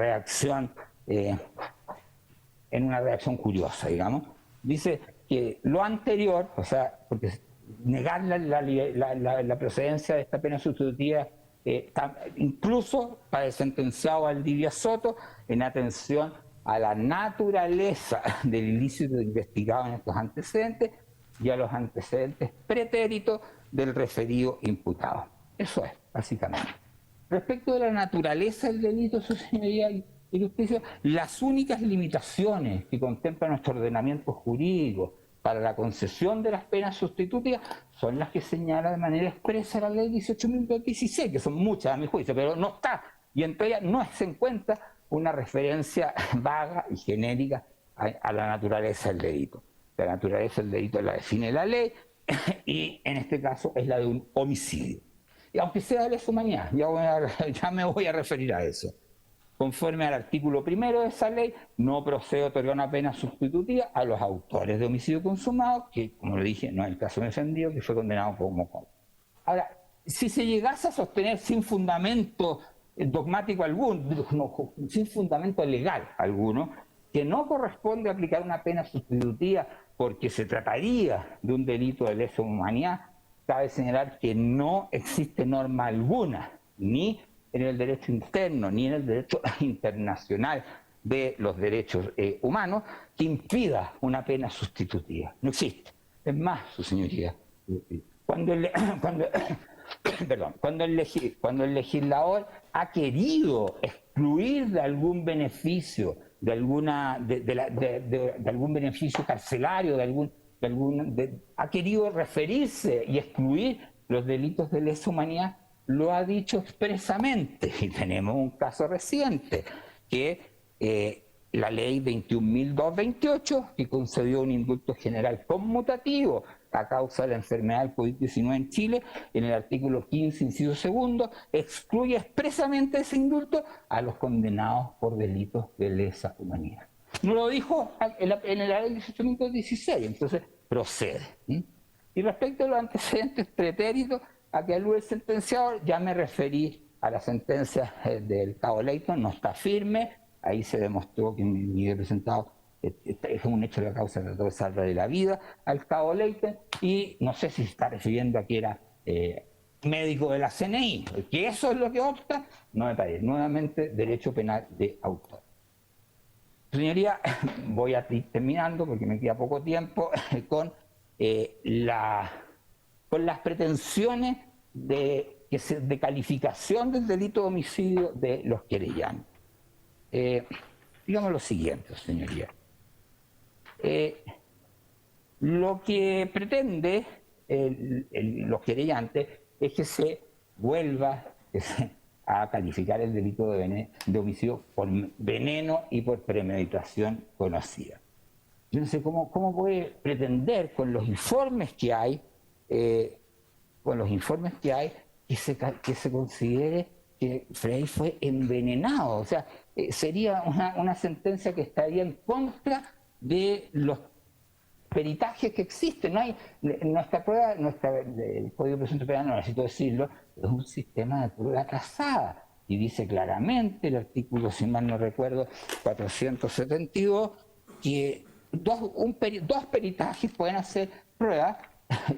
reacción curiosa, digamos. Dice que lo anterior, o sea, porque negar la procedencia de esta pena sustitutiva, incluso para el sentenciado Valdivia Soto, en atención a la naturaleza del ilícito investigado en estos antecedentes y a los antecedentes pretéritos del referido imputado. Eso es, básicamente. Respecto de la naturaleza del delito, su señoría y justicia, las únicas limitaciones que contempla nuestro ordenamiento jurídico para la concesión de las penas sustitutivas son las que señala de manera expresa la ley 18.216, que son muchas a mi juicio, pero no está, y entre ellas no se encuentra una referencia vaga y genérica a la naturaleza del delito. La naturaleza del delito la define la ley y en este caso es la de un homicidio. Y aunque sea de lesa humanidad, ya me voy a referir a eso. Conforme al artículo 1 de esa ley, no procede a otorgar una pena sustitutiva a los autores de homicidio consumado, que, como le dije, no es el caso defendido, que fue condenado como cómplice. Ahora, si se llegase a sostener sin fundamento dogmático alguno, sin fundamento legal alguno, que no corresponde aplicar una pena sustitutiva porque se trataría de un delito de lesa humanidad, cabe señalar que no existe norma alguna, ni en el derecho interno, ni en el derecho internacional de los derechos humanos, que impida una pena sustitutiva. No existe. Es más, su señoría, cuando el legislador ha querido excluir de algún beneficio, de algún beneficio carcelario, ha querido referirse y excluir los delitos de lesa humanidad, lo ha dicho expresamente. Y tenemos un caso reciente, que la ley 21.228, que concedió un indulto general conmutativo a causa de la enfermedad del COVID-19 en Chile, en el artículo 15, inciso segundo, excluye expresamente ese indulto a los condenados por delitos de lesa humanidad. No lo dijo en la ley 18.216, entonces procede. Y respecto a los antecedentes pretéritos a que alude el sentenciador, ya me referí a la sentencia del cabo Leighton, no está firme, ahí se demostró que mi representado es un hecho de la causa que trató de salvar de la vida al cabo Leighton, y no sé si se está refiriendo a que era médico de la CNI, que eso es lo que opta, no me parece. Nuevamente, derecho penal de autor. Señoría, voy a ir terminando porque me queda poco tiempo con las pretensiones de calificación del delito de homicidio de los querellantes. Digamos lo siguiente, señoría. Lo que pretende los querellantes es que se vuelva a calificar el delito de homicidio por veneno y por premeditación conocida. Yo no sé cómo puede pretender con los informes que hay, que se considere que Frey fue envenenado. O sea, sería una sentencia que estaría en contra de los peritajes que existen. No hay, nuestra prueba, el Código de Procedimiento Penal, no necesito decirlo, es un sistema de prueba trazada. Y dice claramente el artículo, si mal no recuerdo, 472, que dos peritajes pueden hacer pruebas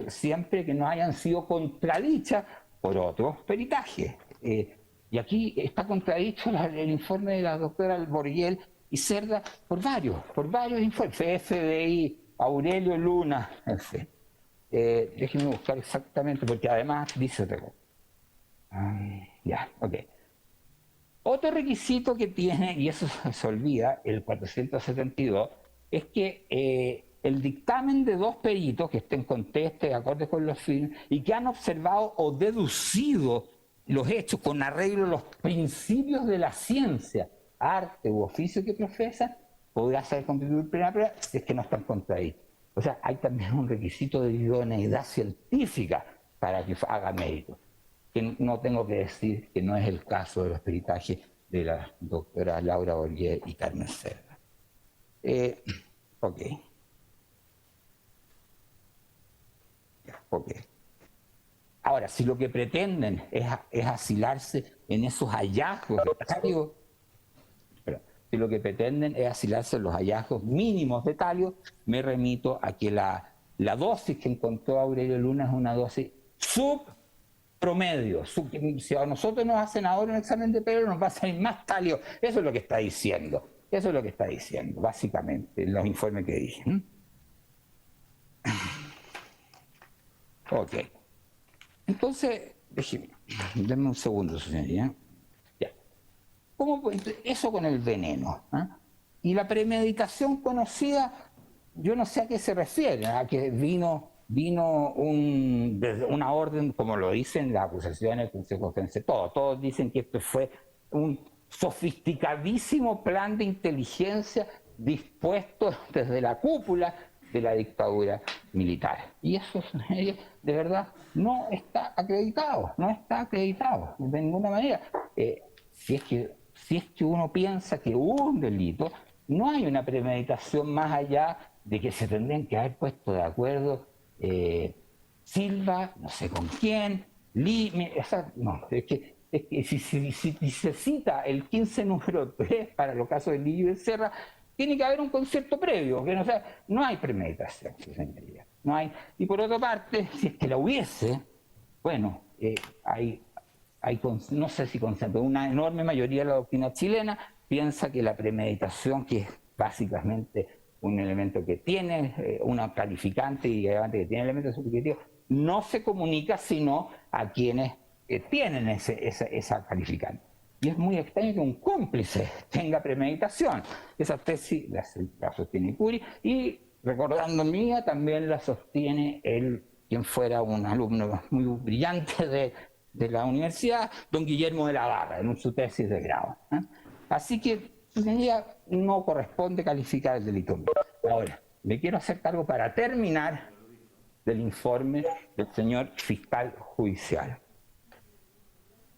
siempre que no hayan sido contradichas por otros peritajes. Y aquí está contradicho el informe de la doctora Borguel y Cerda por varios informes, FBI, Aurelio Luna, en fin. Déjenme buscar exactamente, porque además dice otra cosa. Ya, ok. Otro requisito que tiene, y eso se olvida, el 472, es que el dictamen de dos peritos que estén contestes, acordes con los fines, y que han observado o deducido los hechos con arreglo a los principios de la ciencia, arte u oficio que profesan, podrá ser constituir plena prueba si es que no están contraídos. O sea, hay también un requisito de idoneidad científica para que haga mérito, que no tengo que decir que no es el caso de los peritajes de la doctora Laura Borgué y Carmen Cerda. Ok. Ok. Ahora, si lo que pretenden es asilarse en esos hallazgos de Talio, si lo que pretenden es asilarse en los hallazgos mínimos de Talio, me remito a que la dosis que encontró Aurelio Luna es una dosis subpromedio. Si a nosotros nos hacen ahora un examen de pelo, nos va a salir más Talio. Eso es lo que está diciendo. Eso es lo que está diciendo, básicamente, en los informes que dije. Ok. Entonces, denme un segundo, señoría. Ya. ¿Cómo, pues, eso con el veneno? Y la premeditación conocida, yo no sé a qué se refiere, a que vino una orden, como lo dicen las acusaciones del Consejo Forense, todos dicen que esto fue un sofisticadísimo plan de inteligencia dispuesto desde la cúpula de la dictadura militar. Y eso, de verdad, no está acreditado de ninguna manera. Si es que uno piensa que hubo un delito, no hay una premeditación más allá de que se tendrían que haber puesto de acuerdo Silva, no sé con quién, no, es que si se cita el 15 número 3 para los casos de Lillo y Becerra, tiene que haber un concierto previo, que no hay premeditación, señoría, no hay. Y por otra parte, si es que la hubiese, bueno, no sé si concepto, una enorme mayoría de la doctrina chilena piensa que la premeditación, que es básicamente un elemento que tiene una calificante y que tiene elementos subjetivos, no se comunica sino a quienes tienen esa calificante. Y es muy extraño que un cómplice tenga premeditación. Esa tesis la sostiene Curi y, recordando mía, también la sostiene quien fuera un alumno muy brillante de la universidad, don Guillermo de la Barra, en su tesis de grado. Así que, señoría, no corresponde calificar el delito. Ahora, me quiero hacer cargo para terminar del informe del señor fiscal judicial.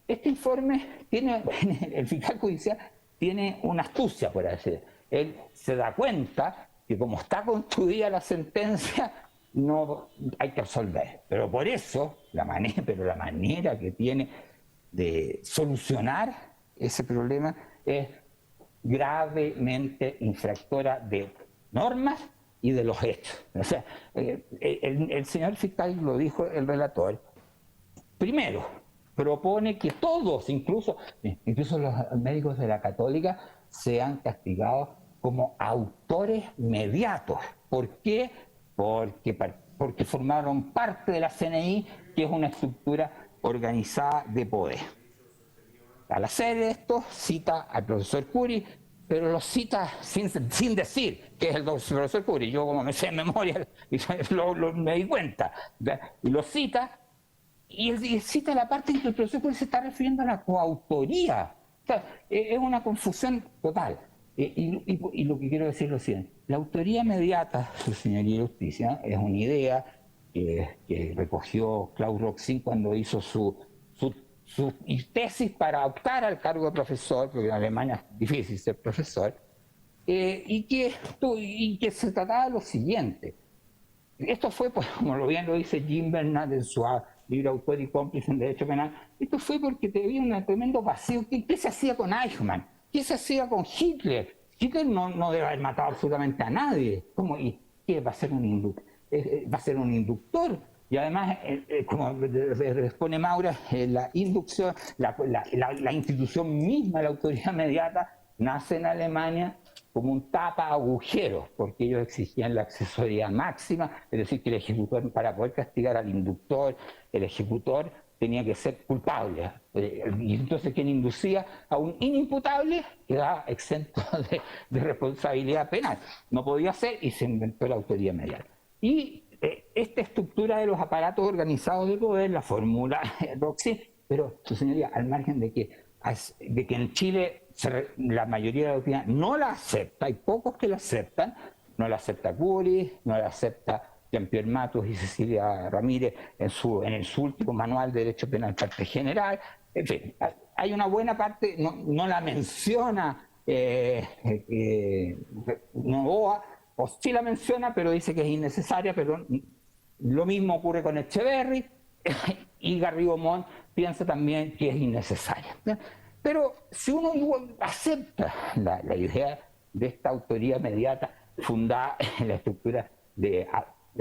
Este informe el fiscal judicial tiene una astucia, por así decirlo. Él se da cuenta que como está construida la sentencia, no hay que absolver. Pero por eso, la manera que tiene de solucionar ese problema es gravemente infractora de normas y de los hechos. O sea, el señor fiscal lo dijo el relator. Primero, propone que todos, incluso los médicos de la Católica, sean castigados como autores mediatos. ¿Por qué? Porque formaron parte de la CNI, que es una estructura organizada de poder. Al hacer esto, cita al profesor Curi, pero lo cita sin decir que es el profesor Curi. Yo, como me sé de memoria, me di cuenta. Y lo cita, y cita la parte en que el profesor Curi se está refiriendo a la coautoría. O sea, es una confusión total. Y lo que quiero decir es lo siguiente: la autoría mediata, su señoría justicia, es una idea que recogió Klaus Roxin cuando hizo su tesis para optar al cargo de profesor, porque en Alemania es difícil ser profesor, y que se trataba de lo siguiente. Esto fue, pues, como bien lo dice Jim Bernard en su libro Autor y cómplice en Derecho Penal, esto fue porque había un tremendo vacío. ¿Qué se hacía con Eichmann? ¿Qué se hacía con Hitler? Hitler no debe haber matado absolutamente a nadie. ¿Cómo? ¿Y qué? ¿Va a ser un inductor? Y además, como responde Maura, la inducción, la institución misma, la autoridad mediata, nace en Alemania como un tapa agujeros, porque ellos exigían la accesoría máxima, es decir, que el ejecutor, para poder castigar al inductor, el ejecutor tenía que ser culpable. Y entonces quien inducía a un inimputable quedaba exento de responsabilidad penal. No podía ser, y se inventó la autoridad mediata. Y esta estructura de los aparatos organizados de poder la formula Roxy, pero, su señoría, al margen de que en Chile la mayoría de la doctrina no la acepta, hay pocos que la aceptan, no la acepta Curi, no la acepta Jean-Pierre Matus y Cecilia Ramírez en su último manual de Derecho Penal parte general. En fin, hay una buena parte, no la menciona Novoa, o sí la menciona, pero dice que es innecesaria, pero lo mismo ocurre con Echeverry, y Garrido Montt piensa también que es innecesaria. Pero si uno acepta la idea de esta autoría mediata fundada en la estructura de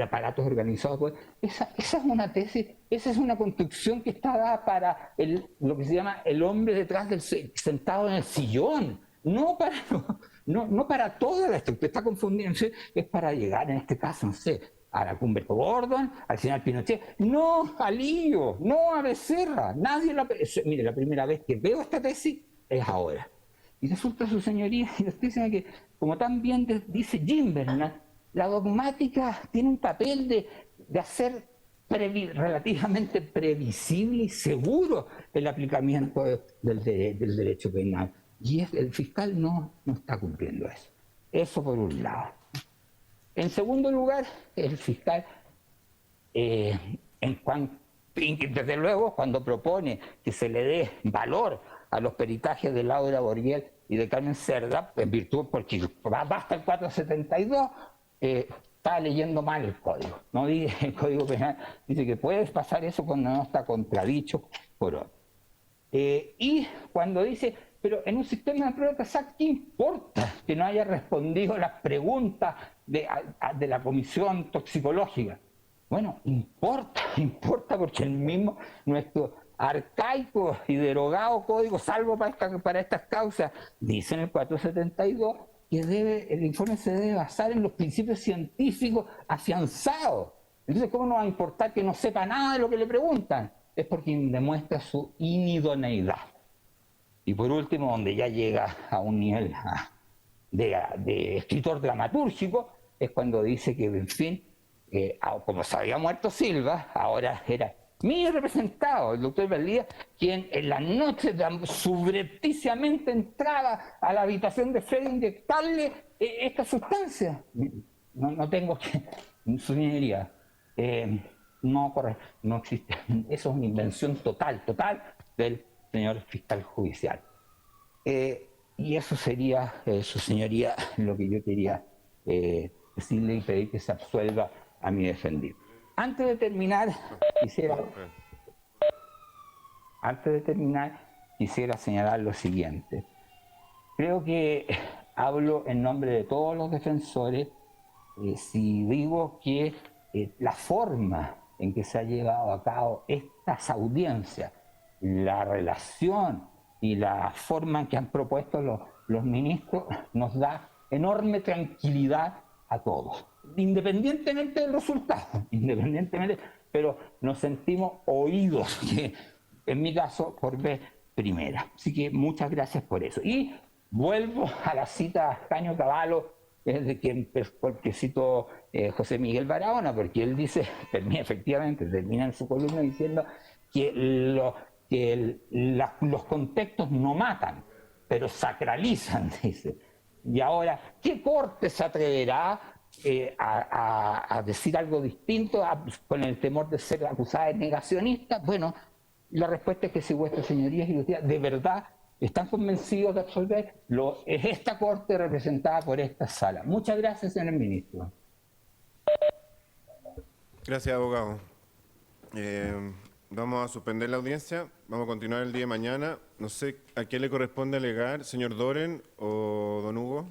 aparatos organizados, pues, esa es una tesis, esa es una construcción que está dada para lo que se llama el hombre detrás sentado en el sillón, no no para toda la estructura, está confundiéndose, es para llegar en este caso, no sé, a la cumbre Gordon, al señor Pinochet, no a Lío, no a Becerra, nadie mire, la primera vez que veo esta tesis es ahora. Y resulta, su señoría, y usted dice que, como tan bien dice Gimberna, la dogmática tiene un papel de hacer relativamente previsible y seguro el aplicamiento del derecho penal. Y el fiscal no está cumpliendo eso. Eso por un lado. En segundo lugar, el fiscal, desde luego, cuando propone que se le dé valor a los peritajes de Laura Borguel y de Carmen Cerda, en virtud, porque basta el 472, está leyendo mal el código. No dice el Código Penal, dice que puede pasar eso cuando no está contradicho por otro. Y cuando dice, pero en un sistema de prueba casal, ¿qué importa que no haya respondido las preguntas de la comisión toxicológica? Bueno, importa porque el mismo, nuestro arcaico y derogado código, salvo para estas causas, dice en el 472 que el informe se debe basar en los principios científicos afianzados. Entonces, ¿cómo no va a importar que no sepa nada de lo que le preguntan? Es porque demuestra su inidoneidad. Y por último, donde ya llega a un nivel de escritor dramatúrgico, es cuando dice que, en fin, como se había muerto Silva, ahora era mi representado, el doctor Valdía, quien en la noche subrepticiamente entraba a la habitación de Fred a inyectarle esta sustancia. No tengo que... Su señoría, no existe. Eso es una invención total del señor fiscal judicial. Y eso sería, su señoría, lo que yo quería decirle y pedir que se absuelva a mi defendido. Antes de terminar, quisiera señalar lo siguiente. Creo que hablo en nombre de todos los defensores si digo que la forma en que se ha llevado a cabo estas audiencias, la relación y la forma en que han propuesto los ministros nos da enorme tranquilidad a todos, independientemente del resultado, pero nos sentimos oídos, que en mi caso por vez primera. Así que muchas gracias por eso. Y vuelvo a la cita Caño Cavallo, es de quien porque cito José Miguel Barahona, porque él dice, efectivamente, termina en su columna diciendo que los contextos no matan, pero sacralizan, dice. Y ahora, ¿qué corte se atreverá a decir algo distinto con el temor de ser acusada de negacionista? Bueno, la respuesta es que si vuestras señorías y ustedes de verdad están convencidos de absolver, es esta corte representada por esta sala. Muchas gracias, señor ministro. Gracias, abogado. Vamos a suspender la audiencia. Vamos a continuar el día de mañana. No sé a quién le corresponde alegar, señor Doren o don Hugo.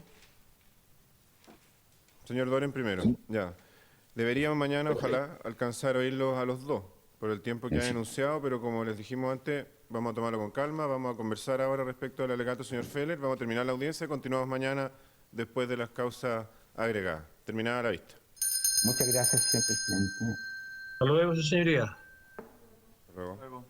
Señor Doren primero. Sí. Ya. Deberíamos mañana, ojalá, alcanzar a oírlos a los dos por el tiempo que ha denunciado, pero como les dijimos antes, vamos a tomarlo con calma, vamos a conversar ahora respecto al alegato señor Feller, vamos a terminar la audiencia y continuamos mañana después de las causas agregadas. Terminada la vista. Muchas gracias, señor presidente. Hasta luego, su señoría. Hasta luego.